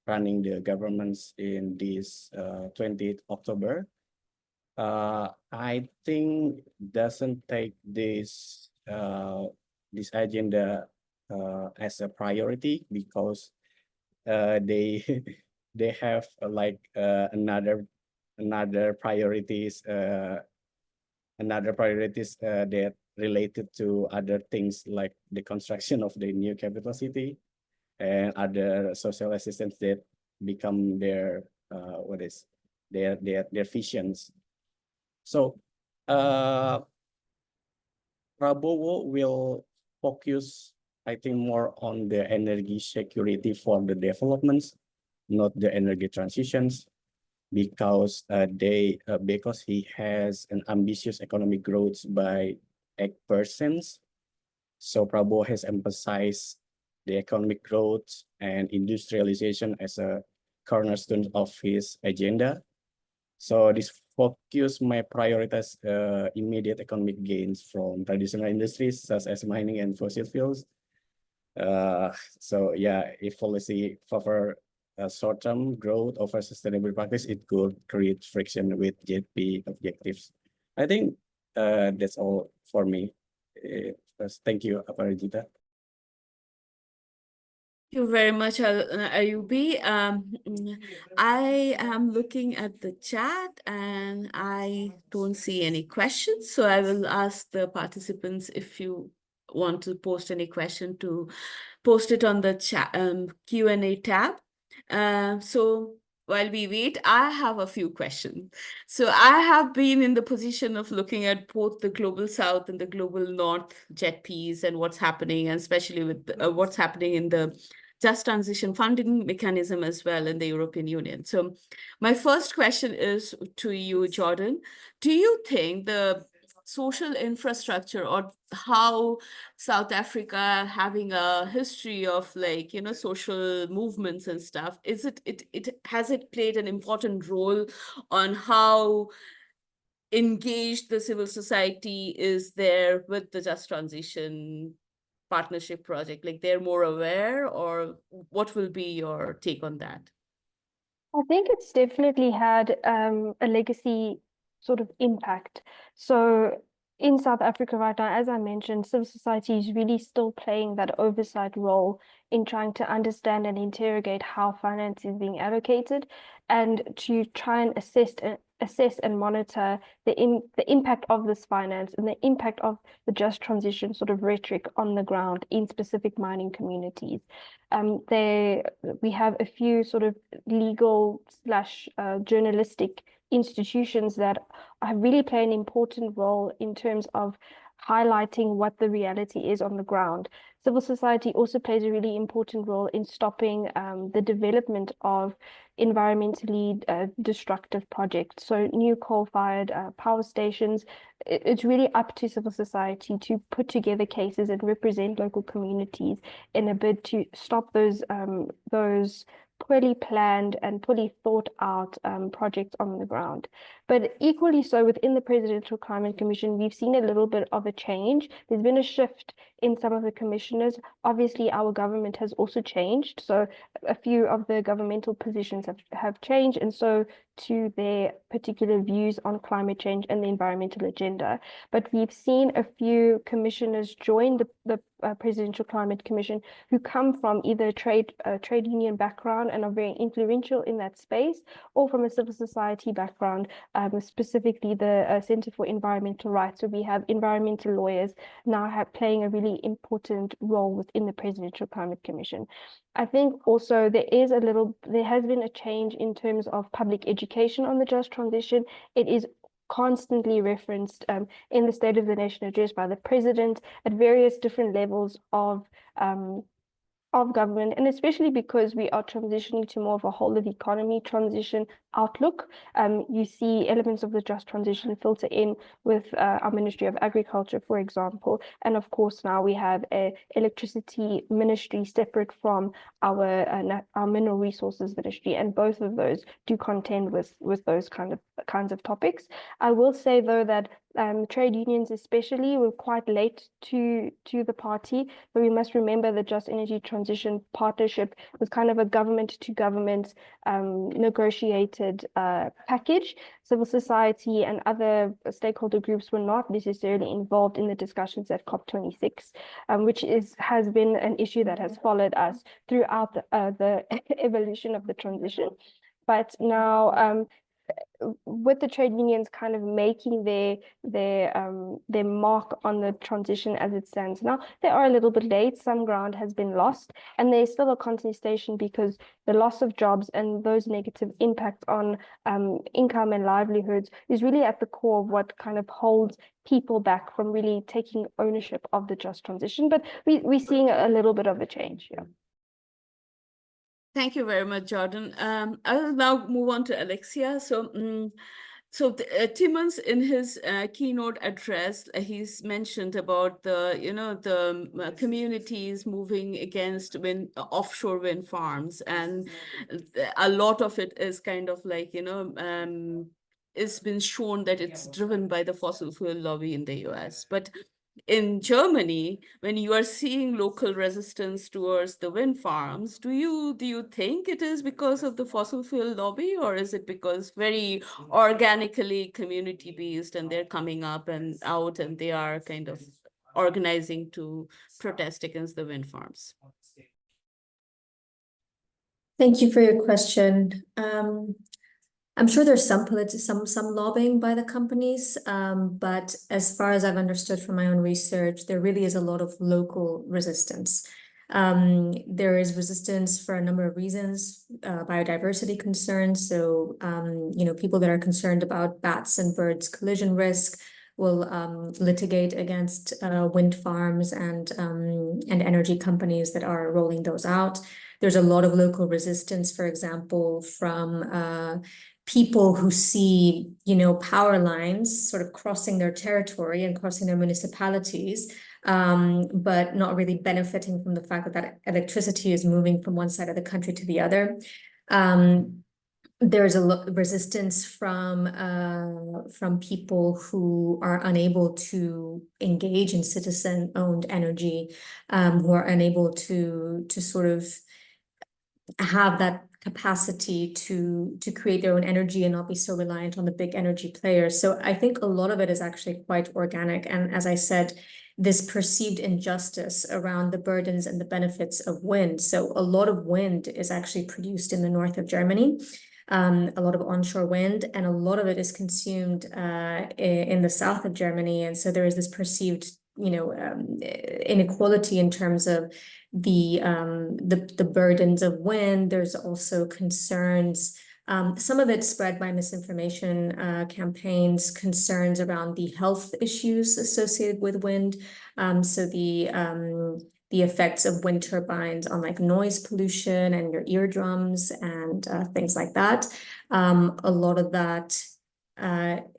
running the governments in this 20th October, I think doesn't take this this agenda as a priority because they have like another priorities that related to other things like the construction of the new capital city and other social assistance that become their their visions. So Prabowo will focus, I think, more on the energy security for the developments, not the energy transitions, because because he has an ambitious economic growth by 8%. So Prabowo has emphasized the economic growth and industrialization as a cornerstone of his agenda. So this focus may prioritize immediate economic gains from traditional industries such as mining and fossil fuels. So yeah, if policy favor short-term growth over sustainable practice, it could create friction with JP objectives. I think that's all for me. Thank you, Aparajita. Thank you very much, Ayubi. I am looking at the chat and I don't see any questions. So I will ask the participants if you want to post any question to post it on the chat Q&A tab. So while we wait, I have a few questions. So I have been in the position of looking at both the Global South and the Global North JETPs and what's happening, and especially with what's happening in the Just Transition funding mechanism as well in the European Union. So my first question is to you, Jordan. Do you think the social infrastructure, or how South Africa having a history of like, you know, social movements and stuff, has it played an important role on how engaged the civil society is there with the Just Transition partnership project? Like they're more aware, or what will be your take on that? I think it's definitely had a legacy sort of impact. So in South Africa right now, as I mentioned, civil society is really still playing that oversight role in trying to understand and interrogate how finance is being allocated, and to try and assess and monitor the impact of this finance and the impact of the just transition sort of rhetoric on the ground in specific mining communities. We have a few sort of legal / journalistic institutions that really play an important role in terms of highlighting what the reality is on the ground. Civil society also plays a really important role in stopping the development of environmentally destructive projects. So new coal-fired power stations, it's really up to civil society to put together cases and represent local communities in a bid to stop those poorly planned and poorly thought out projects on the ground. But equally so, within the Presidential Climate Commission, we've seen a little bit of a change. There's been a shift in some of the commissioners. Obviously, our government has also changed. So a few of the governmental positions have changed, and so to their particular views on climate change and the environmental agenda. But we've seen a few commissioners join the Presidential Climate Commission who come from either a trade union background and are very influential in that space, or from a civil society background, specifically the Center for Environmental Rights. So we have environmental lawyers now playing a really important role within the Presidential Climate Commission. I think also there has been a change in terms of public education on the just transition. It is constantly referenced in the State of the Nation address by the president at various different levels of government, and especially because we are transitioning to more of a whole of economy transition outlook. You see elements of the just transition filter in with our Ministry of Agriculture, for example, and of course now we have an electricity ministry separate from our mineral resources ministry, and both of those do contend with those kinds of topics. I will say though that trade unions especially were quite late to the party, but we must remember the Just Energy Transition Partnership was kind of a government to government negotiated package. Civil society and other stakeholder groups were not necessarily involved in the discussions at COP26, which has been an issue that has followed us throughout the evolution of the transition. But now with the trade unions kind of making their mark on the transition as it stands now, they are a little bit late. Some ground has been lost, and there's still a contestation because the loss of jobs and those negative impacts on income and livelihoods is really at the core of what kind of holds people back from really taking ownership of the just transition. But we're seeing a little bit of a change. Yeah. Thank you very much, Jordan. I will now move on to Alexia. So So Timmons, in his keynote address, he's mentioned about the communities moving against offshore wind farms, and a lot of it is kind of like it's been shown that it's driven by the fossil fuel lobby in the US. But in Germany, when you are seeing local resistance towards the wind farms, do you think it is because of the fossil fuel lobby, or is it because very organically community based and they're coming up and out and they are kind of organizing to protest against the wind farms? Thank you for your question. I'm sure there's some lobbying by the companies, but as far as I've understood from my own research, there really is a lot of local resistance. There is resistance for a number of reasons, biodiversity concerns. So, people that are concerned about bats and birds collision risk will litigate against wind farms and energy companies that are rolling those out. There's a lot of local resistance, for example, from people who see, power lines sort of crossing their territory and crossing their municipalities, but not really benefiting from the fact that electricity is moving from one side of the country to the other. There's a resistance from people who are unable to engage in citizen-owned energy, who are unable to sort of have that capacity to create their own energy and not be so reliant on the big energy players. So I think a lot of it is actually quite organic. And as I said, this perceived injustice around the burdens and the benefits of wind. So a lot of wind is actually produced in the north of Germany, a lot of onshore wind, and a lot of it is consumed in the south of Germany. And so there is this perceived, inequality in terms of the burdens of wind. There's also concerns, some of it spread by misinformation campaigns, concerns around the health issues associated with wind. So the effects of wind turbines on like noise pollution and your eardrums and things like that. A lot of that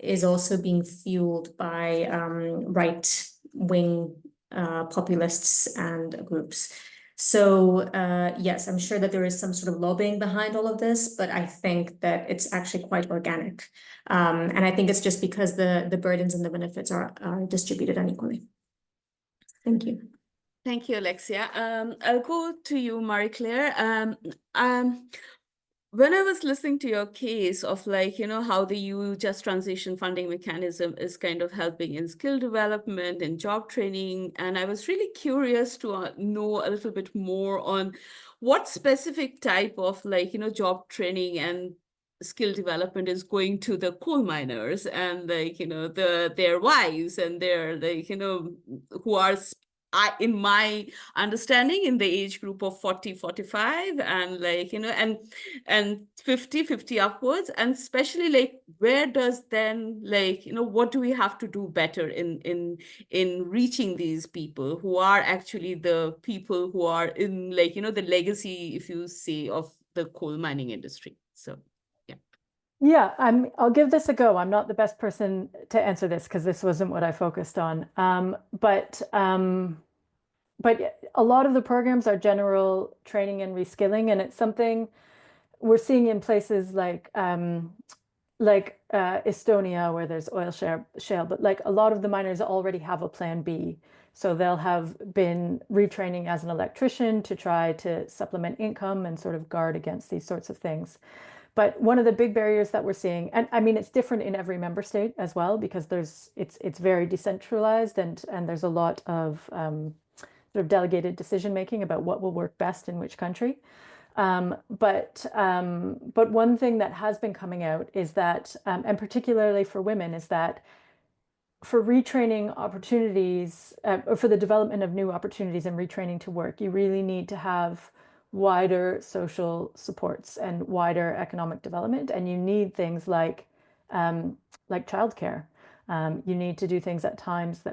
is also being fueled by right-wing populists and groups. So yes, I'm sure that there is some sort of lobbying behind all of this, but I think that it's actually quite organic. And I think it's just because the burdens and the benefits are distributed unequally. Thank you. Thank you, Alexia. I'll go to you, Marie-Claire. When I was listening to your case of how the EU Just Transition funding mechanism is kind of helping in skill development and job training, and I was really curious to know a little bit more on what specific type of job training and skill development is going to the coal miners and their wives and their who are in my understanding in the age group of 40, 45 and and 50 upwards, and especially where does then what do we have to do better in reaching these people who are actually the people who are in the legacy, if you say, of the coal mining industry. So yeah, I'll give this a go. I'm not the best person to answer this because this wasn't what I focused on. But a lot of the programs are general training and reskilling, and it's something we're seeing in places like Estonia, where there's oil shale, but a lot of the miners already have a plan B. So they'll have been retraining as an electrician to try to supplement income and sort of guard against these sorts of things. But one of the big barriers that we're seeing, and I mean, it's different in every member state as well, because it's very decentralized and there's a lot of sort of delegated decision making about what will work best in which country. But one thing that has been coming out is that, and particularly for women, is that for retraining opportunities, or for the development of new opportunities and retraining to work, you really need to have wider social supports and wider economic development, and you need things like childcare. You need to do things at times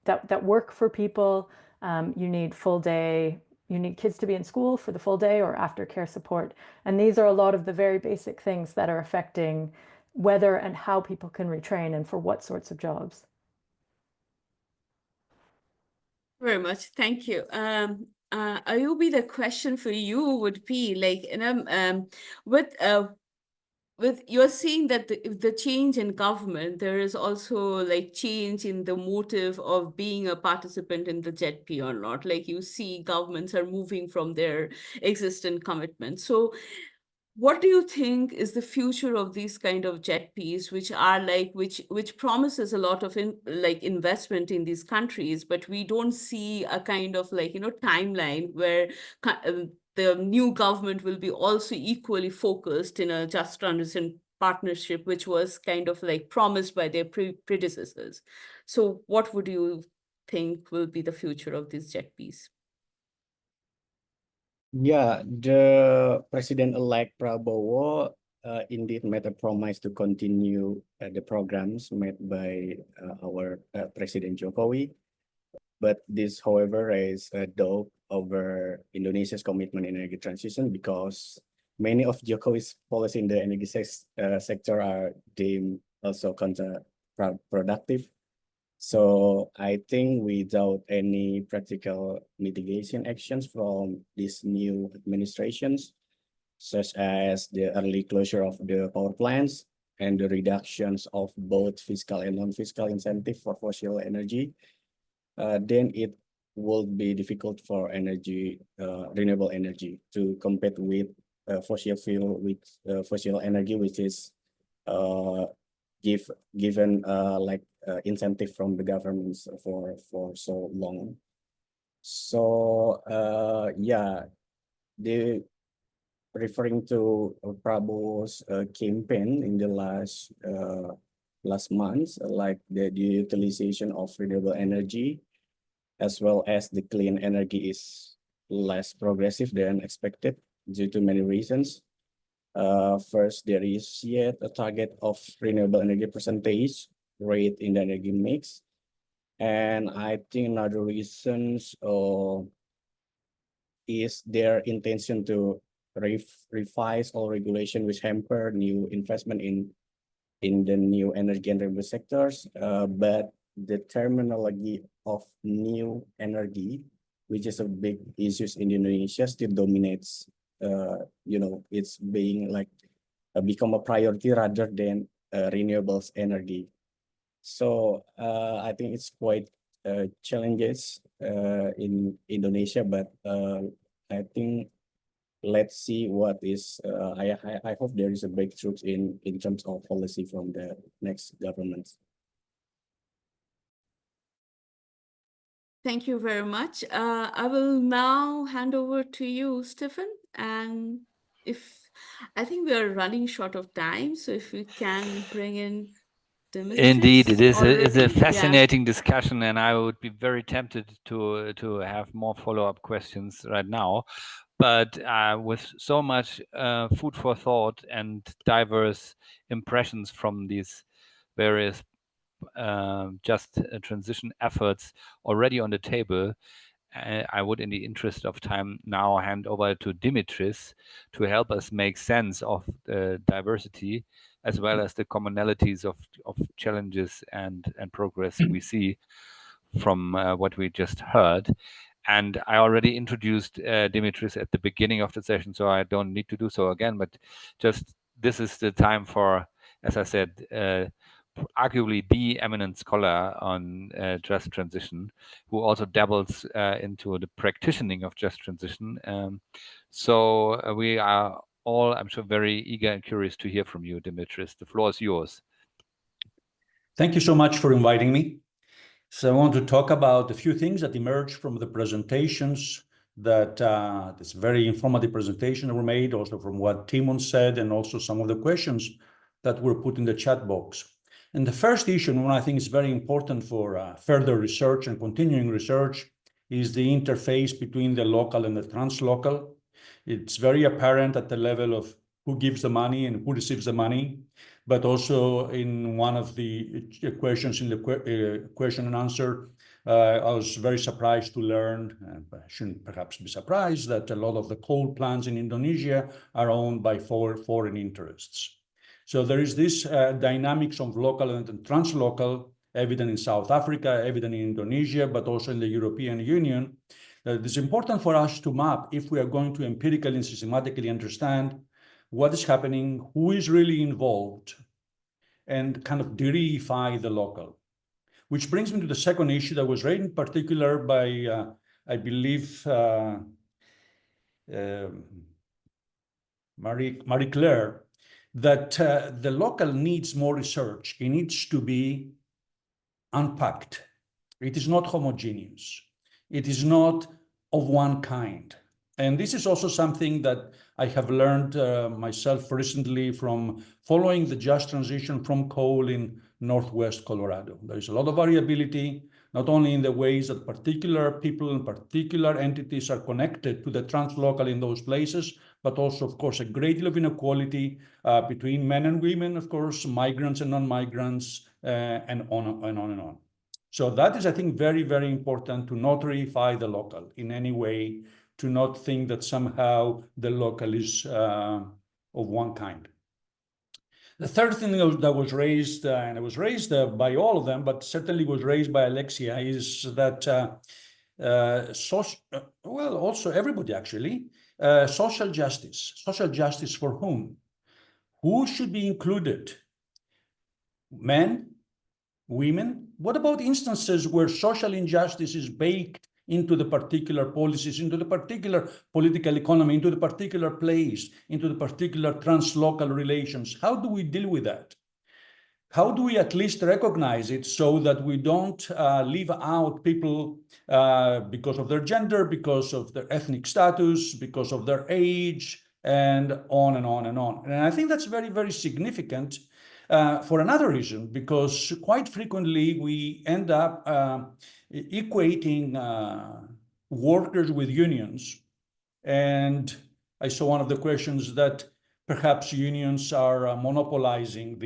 that work for people. You need full day. You need kids to be in school for the full day or aftercare support, and these are a lot of the very basic things that are affecting whether and how people can retrain and for what sorts of jobs. Very much, thank you. Ayubi, the question for you would be like, with you're seeing that the change in government, there is also like change in the motive of being a participant in the JETP or not. Like you see governments are moving from their existing commitments. So what do you think is the future of these kind of JETPs, which are like, which promises a lot of investment in these countries, but we don't see a kind of like, timeline where the new government will be also equally focused in a just transition partnership, which was kind of like promised by their predecessors. So what would you think will be the future of these JETPs? Yeah, the President-elect Prabowo indeed made a promise to continue the programs made by our President Jokowi. But this, however, raised a doubt over Indonesia's commitment in energy transition because many of Jokowi's policy in the energy sector are deemed also counterproductive. So I think without any practical mitigation actions from these new administrations, such as the early closure of the power plants and the reductions of both fiscal and non-fiscal incentive for fossil energy, then it will be difficult for renewable energy to compete with fossil fuel with fossil energy, which is given incentive from the governments for so long. So yeah, they referring to Prabowo's campaign in the last months, like the utilization of renewable energy, as well as the clean energy is less progressive than expected due to many reasons. First, there is yet a target of renewable energy percentage rate in the energy mix. And I think another reasons is their intention to revise all regulation which hamper new investment in the new energy and renewable sectors. But the terminology of new energy, which is a big issue in Indonesia, still dominates. It's being like become a priority rather than renewables energy. So I think it's quite challenges in Indonesia, but I think let's see what is. I hope there is a breakthrough in terms of policy from the next government. Thank you very much. I will now hand over to you, Stephen. And I think we are running short of time, so if we can bring in Dimitris. Indeed, it is already. a fascinating discussion, and I would be very tempted to have more follow-up questions right now. But with so much food for thought and diverse impressions from these various just transition efforts already on the table, I would, in the interest of time, now hand over to Dimitris to help us make sense of the diversity as well as the commonalities of challenges and progress we see from what we just heard. And I already introduced Dimitris at the beginning of the session, so I don't need to do so again, but just this is the time for, as I said, arguably the eminent scholar on just transition, who also dabbles into the practicing of just transition. So we are all, I'm sure, very eager and curious to hear from you, Dimitris. The floor is yours. Thank you so much for inviting me. So I want to talk about a few things that emerged from the presentations that this very informative presentation were made, also from what Timon said, and also some of the questions that were put in the chat box. And the first issue, and one I think is very important for further research and continuing research, is the interface between the local and the translocal. It's very apparent at the level of who gives the money and who receives the money, but also in one of the questions in the question and answer, I was very surprised to learn, and I shouldn't perhaps be surprised, that a lot of the coal plants in Indonesia are owned by foreign interests. So there is this dynamics of local and translocal, evident in South Africa, evident in Indonesia, but also in the European Union. It's important for us to map if we are going to empirically and systematically understand what is happening, who is really involved, and kind of deify the local. Which brings me to the second issue that was raised in particular by, I believe, Marie-Claire, that the local needs more research. It needs to be unpacked. It is not homogeneous. It is not of one kind. And this is also something that I have learned myself recently from following the just transition from coal in Northwest Colorado. There is a lot of variability, not only in the ways that particular people and particular entities are connected to the translocal in those places, but also, of course, a great deal of inequality between men and women, of course, migrants and non-migrants, and on and on and on. So that is, I think, very, very important to not reify the local in any way, to not think that somehow the local is of one kind. The third thing that was raised, and it was raised by all of them, but certainly was raised by Alexia, is that, well, also everybody actually, social justice. Social justice for whom? Who should be included? Men? Women? What about instances where social injustice is baked into the particular policies, into the particular political economy, into the particular place, into the particular translocal relations? How do we deal with that? How do we at least recognize it so that we don't leave out people because of their gender, because of their ethnic status, because of their age, and on and on and on? And I think that's very, very significant for another reason, because quite frequently we end up equating workers with unions. And I saw one of the questions that perhaps unions are monopolizing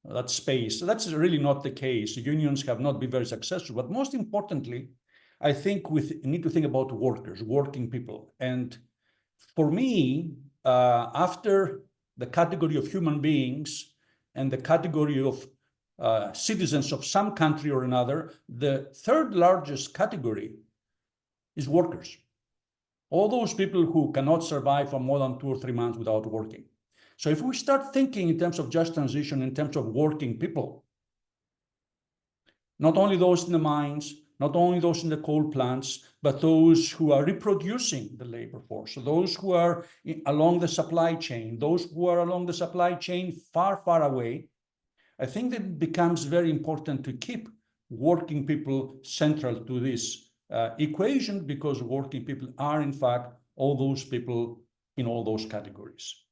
that space. So that's really not the case. Unions have not been very successful. But most importantly, I think we need to think about workers, working people. And for me, after the category of human beings and the category of citizens of some country or another, the third largest category is workers. All those people who cannot survive for more than 2 or 3 months without working. So if we start thinking in terms of just transition, in terms of working people, not only those in the mines, not only those in the coal plants, but those who are reproducing the labor force, so those who are along the supply chain, those who are along the supply chain far, far away, I think that it becomes very important to keep working people central to this equation, because working people are, in fact, all those people in all those categories.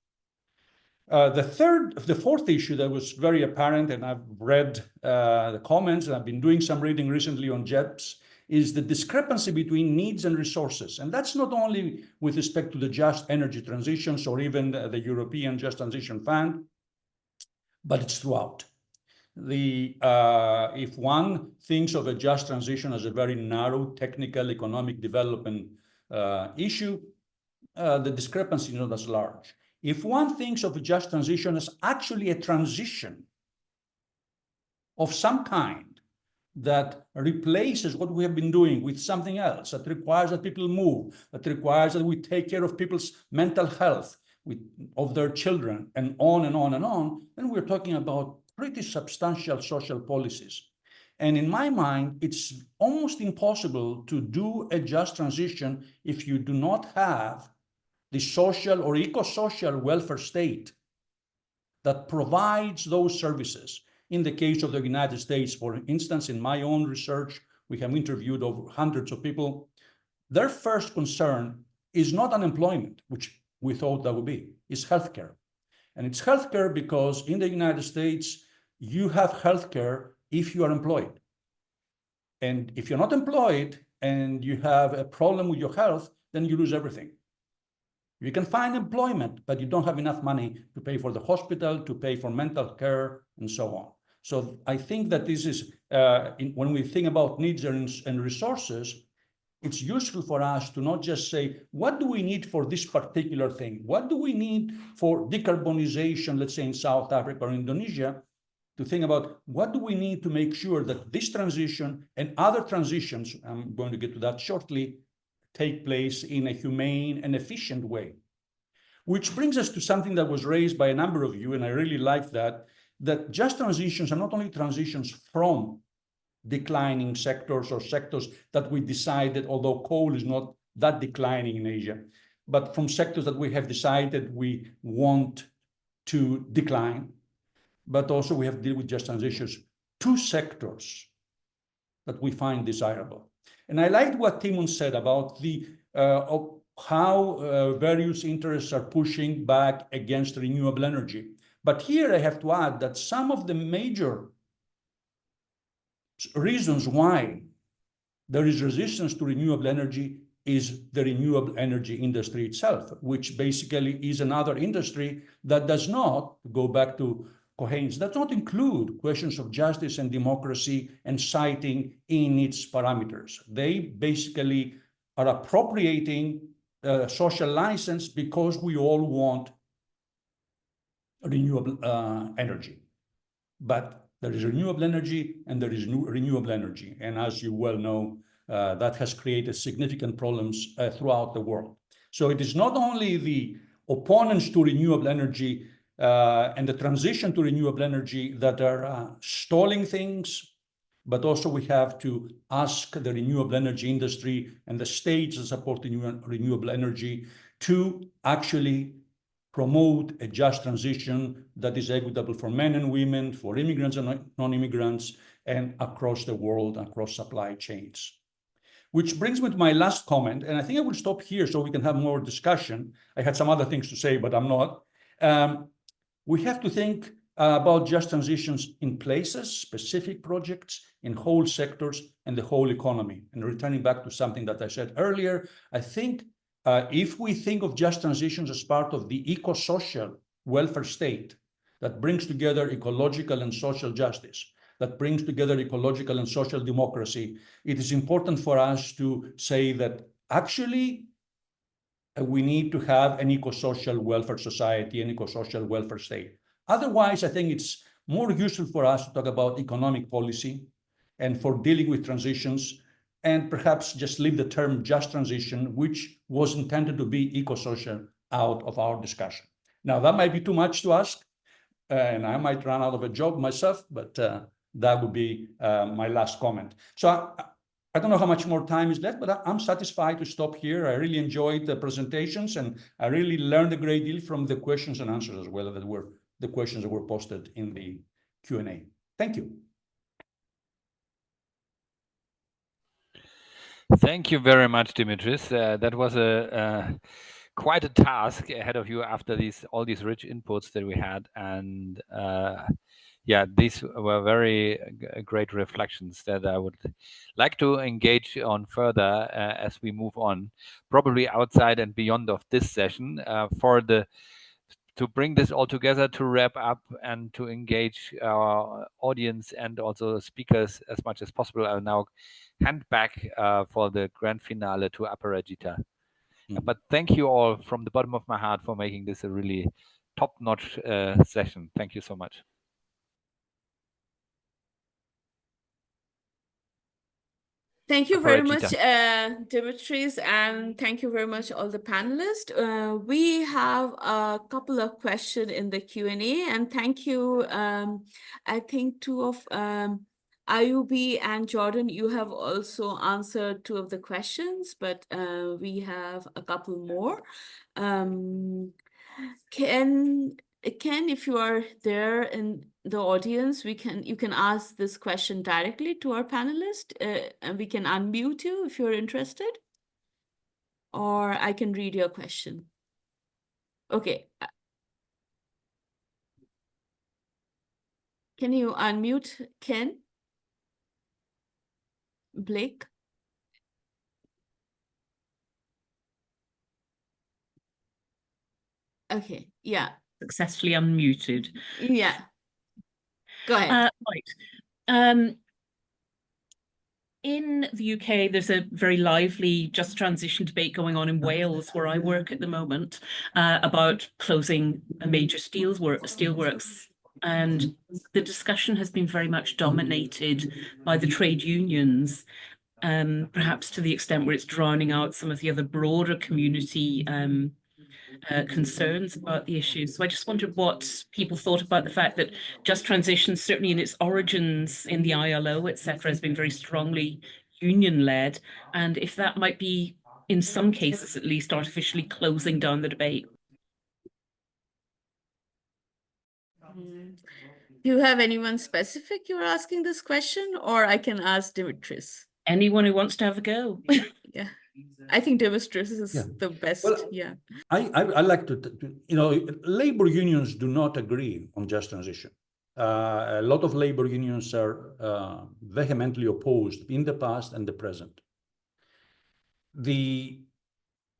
The fourth issue that was very apparent, and I've read the comments, and I've been doing some reading recently on JEPs, is the discrepancy between needs and resources. And that's not only with respect to the just energy transitions or even the European Just Transition Fund, but it's throughout. If one thinks of a just transition as a very narrow technical economic development issue, the discrepancy is not as large. If one thinks of a just transition as actually a transition of some kind that replaces what we have been doing with something else, that requires that people move, that requires that we take care of people's mental health, of their children, and on and on and on, then we're talking about pretty substantial social policies. And in my mind, it's almost impossible to do a just transition if you do not have the social or eco-social welfare state that provides those services. In the case of the United States, for instance, in my own research, we have interviewed over hundreds of people. Their first concern is not unemployment, which we thought that would be, it's healthcare. And it's healthcare because in the United States, you have healthcare if you are employed. And if you're not employed and you have a problem with your health, then you lose everything. You can find employment, but you don't have enough money to pay for the hospital, to pay for mental care, and so on. So I think that this is, when we think about needs and resources, it's useful for us to not just say, what do we need for this particular thing? What do we need for decarbonization, let's say in South Africa or Indonesia, to think about what do we need to make sure that this transition and other transitions, I'm going to get to that shortly, take place in a humane and efficient way. Which brings us to something that was raised by a number of you, and I really like that just transitions are not only transitions from declining sectors or sectors that we decided, although coal is not that declining in Asia, but from sectors that we have decided we want to decline, but also we have to deal with just transitions to sectors that we find desirable. And I liked what Timon said about the how various interests are pushing back against renewable energy. But here I have to add that some of the major reasons why there is resistance to renewable energy is the renewable energy industry itself, which basically is another industry that does not, go back to Cohen's, does not include questions of justice and democracy and citing in its parameters. They basically are appropriating social license because we all want renewable energy. But there is renewable energy and there is renewable energy. And as you well know, that has created significant problems throughout the world. So it is not only the opponents to renewable energy and the transition to renewable energy that are stalling things, but also we have to ask the renewable energy industry and the states that support renewable energy to actually promote a just transition that is equitable for men and women, for immigrants and non-immigrants, and across the world, across supply chains. Which brings me to my last comment, and I think I will stop here so we can have more discussion. I had some other things to say, but I'm not. We have to think about just transitions in places, specific projects, in whole sectors, and the whole economy. And returning back to something that I said earlier, I think if we think of just transitions as part of the eco-social welfare state that brings together ecological and social justice, that brings together ecological and social democracy, it is important for us to say that actually we need to have an eco-social welfare society, an eco-social welfare state. Otherwise, I think it's more useful for us to talk about economic policy and for dealing with transitions, and perhaps just leave the term just transition, which was intended to be eco-social, out of our discussion. Now, that might be too much to ask, and I might run out of a job myself, but that would be my last comment. So I don't know how much more time is left, but I'm satisfied to stop here. I really enjoyed the presentations, and I really learned a great deal from the questions and answers as well that were the questions that were posted in the Q&A. Thank you. Thank you very much, Dimitris. That was quite a task ahead of you after all these rich inputs that we had, and yeah, these were very great reflections that I would like to engage on further as we move on, probably outside and beyond of this session, to bring this all together, to wrap up and to engage our audience and also speakers as much as possible. I'll now hand back for the grand finale to Aparajita. But thank you all from the bottom of my heart for making this a really top-notch session. Thank you so much. Thank you very much, Dimitris, and thank you very much, all the panelists. We have a couple of questions in the Q&A, and thank you. I think two of Ayubi and Jordan, you have also answered two of the questions, but we have a couple more. Ken, if you are there in the audience, you can ask this question directly to our panelist, and we can unmute you if you're interested, or I can read your question. Okay. Can you unmute Ken? Blake? Okay, yeah. Successfully unmuted. Yeah. Go ahead. Right. in the UK, there's a very lively just transition debate going on in Wales, where I work at the moment, about closing a major steelworks. And the discussion has been very much dominated by the trade unions, perhaps to the extent where it's drowning out some of the other broader community concerns about the issue. So I just wondered what people thought about the fact that just transition, certainly in its origins in the ILO, etc., has been very strongly union-led, and if that might be, in some cases at least, artificially closing down the debate. Do you have anyone specific you're asking this question, or I can ask Dimitris? Anyone who wants to have a go. Yeah, I think Dimitris is the best. Well, yeah. I like to, labor unions do not agree on just transition. A lot of labor unions are vehemently opposed in the past and the present.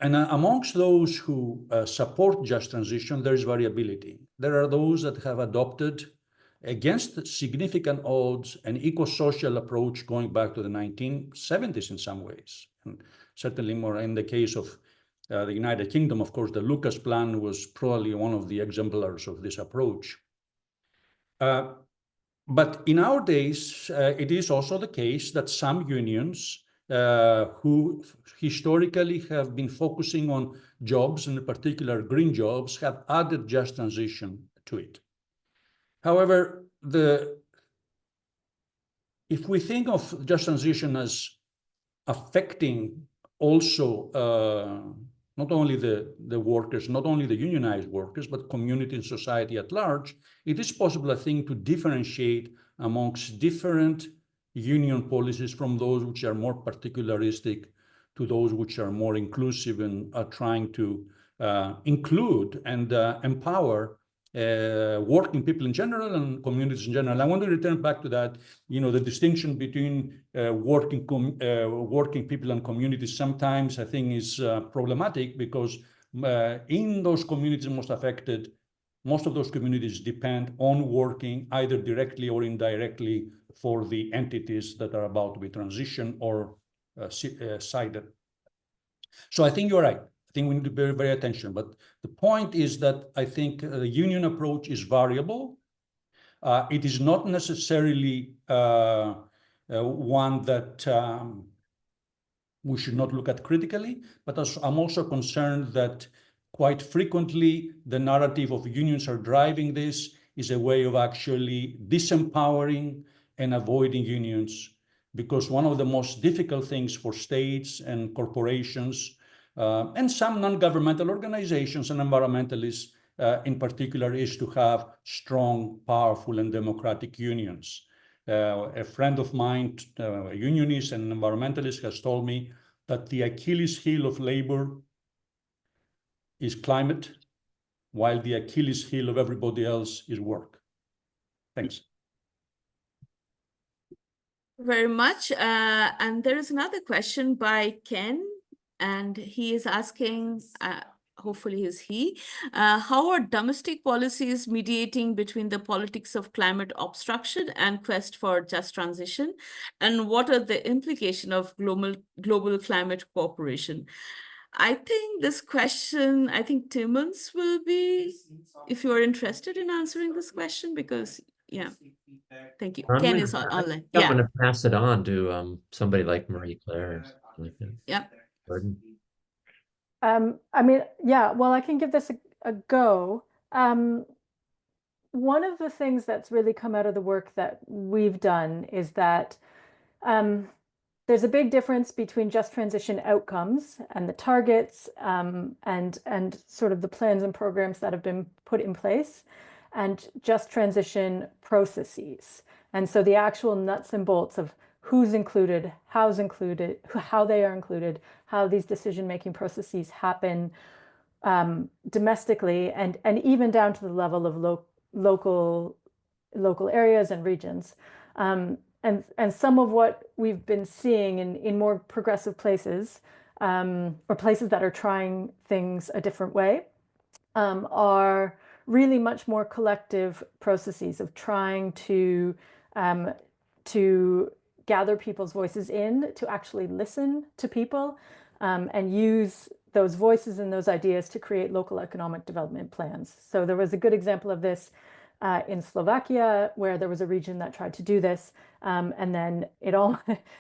And amongst those who support just transition, there is variability. There are those that have adopted, against significant odds, an eco-social approach going back to the 1970s in some ways. And certainly more in the case of the United Kingdom, of course, the Lucas Plan was probably one of the exemplars of this approach. But in our days, it is also the case that some unions who historically have been focusing on jobs, and in particular green jobs, have added just transition to it. However, if we think of just transition as affecting also not only the workers, not only the unionized workers, but community and society at large, it is possible, I think, to differentiate amongst different union policies from those which are more particularistic to those which are more inclusive and are trying to include and empower working people in general and communities in general. I want to return back to that, the distinction between working people and communities sometimes I think is problematic, because in those communities most affected, most of those communities depend on working either directly or indirectly for the entities that are about to be transitioned or cited. So I think you're right. I think we need to be very attention. But the point is that I think the union approach is variable. It is not necessarily one that we should not look at critically, but I'm also concerned that quite frequently the narrative of unions are driving this is a way of actually disempowering and avoiding unions, because one of the most difficult things for states and corporations and some non-governmental organizations and environmentalists in particular is to have strong, powerful, and democratic unions. A friend of mine, a unionist and environmentalist, has told me that the Achilles heel of labor is climate, while the Achilles heel of everybody else is work. Thanks. Very much. And there is another question by Ken, and he is asking, hopefully is he, how are domestic policies mediating between the politics of climate obstruction and quest for just transition? And what are the implications of global climate cooperation? I think this question, I think Timmons will be, if you are interested in answering this question, because, yeah. Thank you. Ken is online. I'm going to pass it on to somebody like Marie Claire or something like that. Yeah. Gordon. I mean, yeah, well, I can give this a go. One of the things that's really come out of the work that we've done is that there's a big difference between just transition outcomes and the targets and sort of the plans and programs that have been put in place, and just transition processes. And so the actual nuts and bolts of who's included, how's included, how they are included, how these decision-making processes happen domestically, and even down to the level of local areas and regions. And some of what we've been seeing in more progressive places, or places that are trying things a different way, are really much more collective processes of trying to gather people's voices in, to actually listen to people, and use those voices and those ideas to create local economic development plans. So there was a good example of this in Slovakia, where there was a region that tried to do this, and then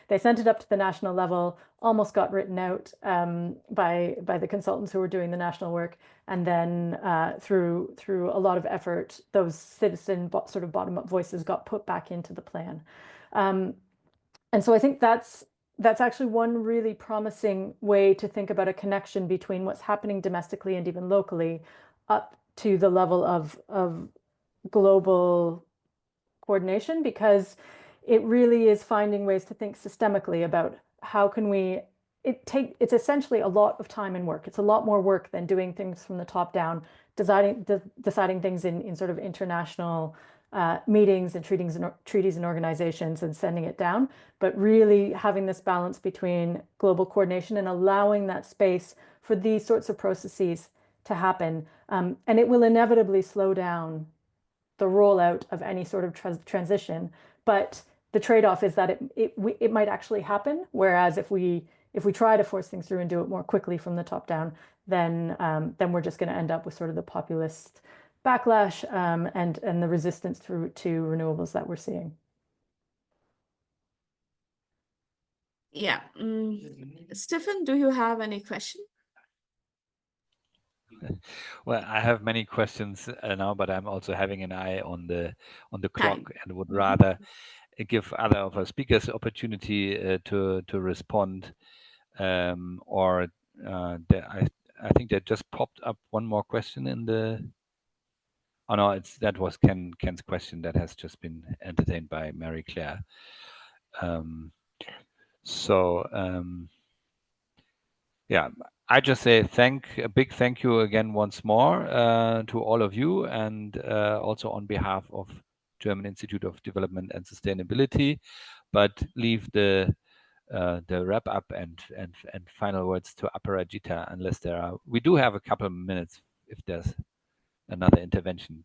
they sent it up to the national level, almost got written out by the consultants who were doing the national work, and then through a lot of effort, those citizen sort of bottom-up voices got put back into the plan. And so I think that's actually one really promising way to think about a connection between what's happening domestically and even locally up to the level of global coordination, because it really is finding ways to think systemically about how can we, it's essentially a lot of time and work. It's a lot more work than doing things from the top down, deciding things in sort of international meetings and treaties and organizations and sending it down, but really having this balance between global coordination and allowing that space for these sorts of processes to happen. And it will inevitably slow down the rollout of any sort of transition, but the trade-off is that it might actually happen. Whereas if we try to force things through and do it more quickly from the top down, then we're just going to end up with sort of the populist backlash and the resistance to renewables that we're seeing. Yeah. Stefan, do you have any question? Well, I have many questions now, but I'm also having an eye on the clock and would rather give other of our speakers opportunity to respond. I think that just popped up one more question in the. Oh no, that was Ken's question that has just been entertained by Mary Claire. Yeah, I just say a big thank you again once more to all of you, and also on behalf of German Institute of Development and Sustainability, but leave the wrap up and final words to Aparajita, unless there are. We do have a couple of minutes if there's another intervention.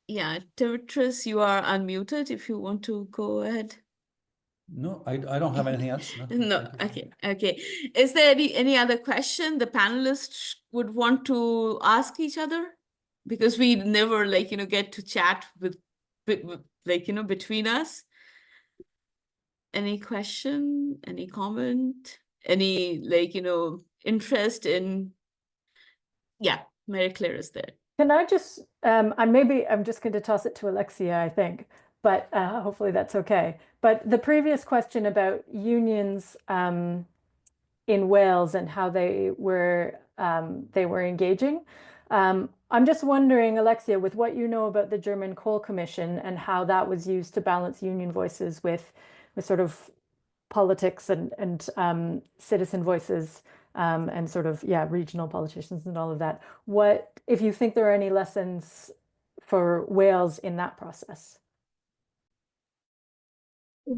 Yeah, Tertras, you are unmuted if you want to go ahead. No, I don't have anything else. No. No. Okay. Is there any other question the panelists would want to ask each other? Because we never get to chat with between us. Any question, any comment, any interest in? Yeah, Mary Claire is there. Can I just, I'm just going to toss it to Alexia, I think, but hopefully that's okay. But the previous question about unions in Wales and how they were engaging, I'm just wondering, Alexia, with what you know about the German Coal Commission and how that was used to balance union voices with sort of politics and citizen voices, and sort of, regional politicians and all of that. What, if you think there are any lessons for Wales in that process?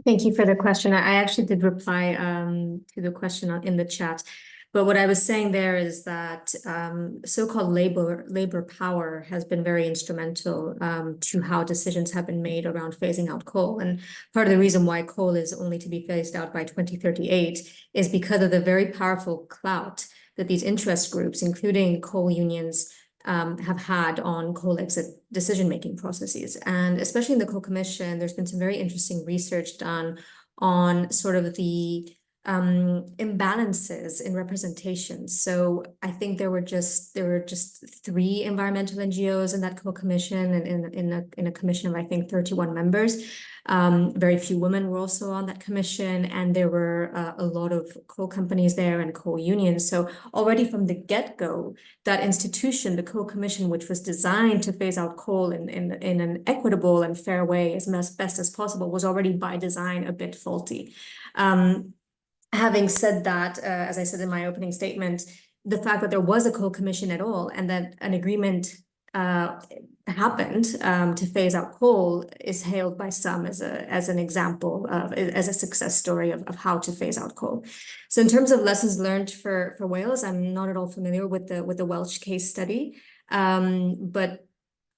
Thank you for the question. I actually did reply to the question in the chat. But what I was saying there is that so-called labor power has been very instrumental to how decisions have been made around phasing out coal. And part of the reason why coal is only to be phased out by 2038 is because of the very powerful clout that these interest groups, including coal unions, have had on coal exit decision-making processes. And especially in the Coal Commission, there's been some very interesting research done on sort of the imbalances in representation. So I think there were just 3 environmental NGOs in that Coal Commission, and in a commission of, I think, 31 members. Very few women were also on that commission, and there were a lot of coal companies there and coal unions. So already from the get-go, that institution, the Coal Commission, which was designed to phase out coal in an equitable and fair way as best as possible, was already by design a bit faulty. Having said that, as I said in my opening statement, the fact that there was a coal commission at all and that an agreement happened to phase out coal is hailed by some as an example as a success story of how to phase out coal. So in terms of lessons learned for Wales, I'm not at all familiar with the Welsh case study, but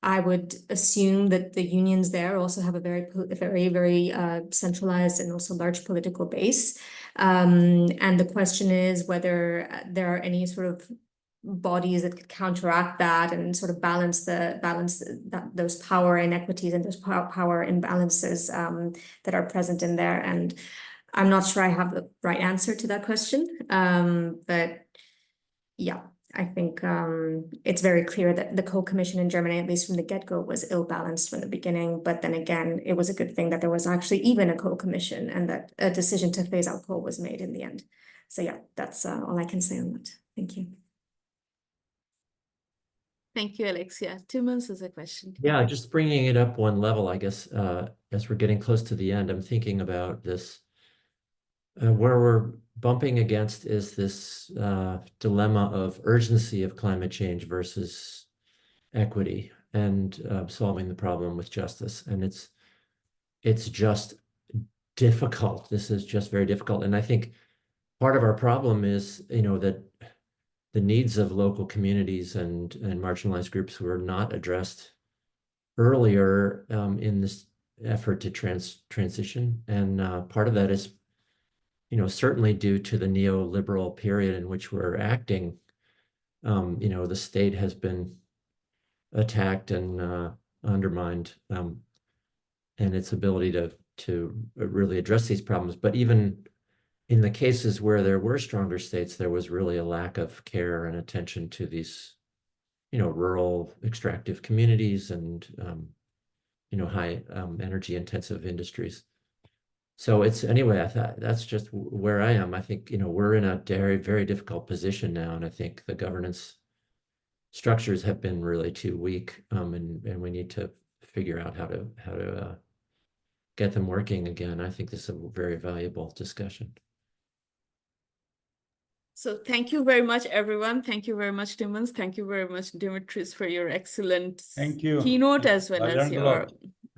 I would assume that the unions there also have a very centralized and also large political base. And the question is whether there are any sort of bodies that could counteract that and sort of balance those power inequities and those power imbalances that are present in there. And I'm not sure I have the right answer to that question, but yeah, I think it's very clear that the coal commission in Germany, at least from the get-go, was ill-balanced from the beginning. But then again, it was a good thing that there was actually even a coal commission and that a decision to phase out coal was made in the end. So yeah, that's all I can say on that. Thank you. Thank you, Alexia. Timmons has a question. Yeah, just bringing it up one level, I guess, as we're getting close to the end, I'm thinking about this. Where we're bumping against is this dilemma of urgency of climate change versus equity and solving the problem with justice. And it's just difficult. This is just very difficult. And I think part of our problem is, that the needs of local communities and marginalized groups were not addressed earlier in this effort to transition. And part of that is, certainly due to the neoliberal period in which we're acting. The state has been attacked and undermined, and its ability to really address these problems. But even in the cases where there were stronger states, there was really a lack of care and attention to these, rural extractive communities and, high energy intensive industries. So anyway, I thought that's just where I am. I think, we're in a very, very difficult position now. And I think the governance structures have been really too weak. And we need to figure out how to get them working again. I think this is a very valuable discussion. So thank you very much, everyone. Thank you very much, Timmons. Thank you very much, Dimitris, for your excellent keynote as well as your...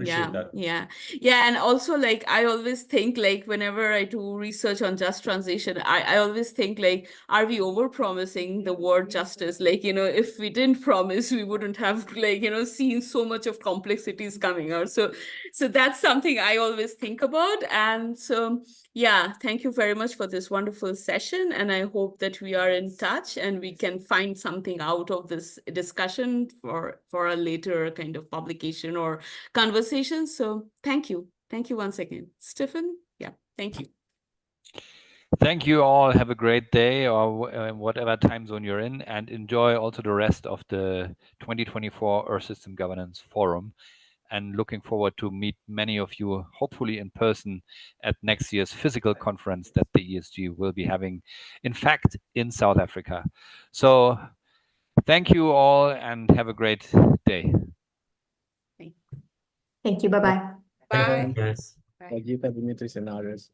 Yeah. And also, like, I always think, like, whenever I do research on just transition, I always think, like, are we over-promising the word justice? Like, if we didn't promise, we wouldn't have, like, seen so much of complexities coming out. So that's something I always think about. And so, yeah, thank you very much for this wonderful session. And I hope that we are in touch and we can find something out of this discussion for a later kind of publication or conversation. So thank you. Thank you once again. Stefan, yeah, thank you. Thank you all. Have a great day or whatever time zone you're in, and enjoy also the rest of the 2024 Earth System Governance Forum. And looking forward to meet many of you, hopefully in person, at next year's physical conference that the ESG will be having, in fact, in South Africa. So thank you all and have a great day. Thank you. Bye-bye. Bye. Yes. Bye, Dimitris and others.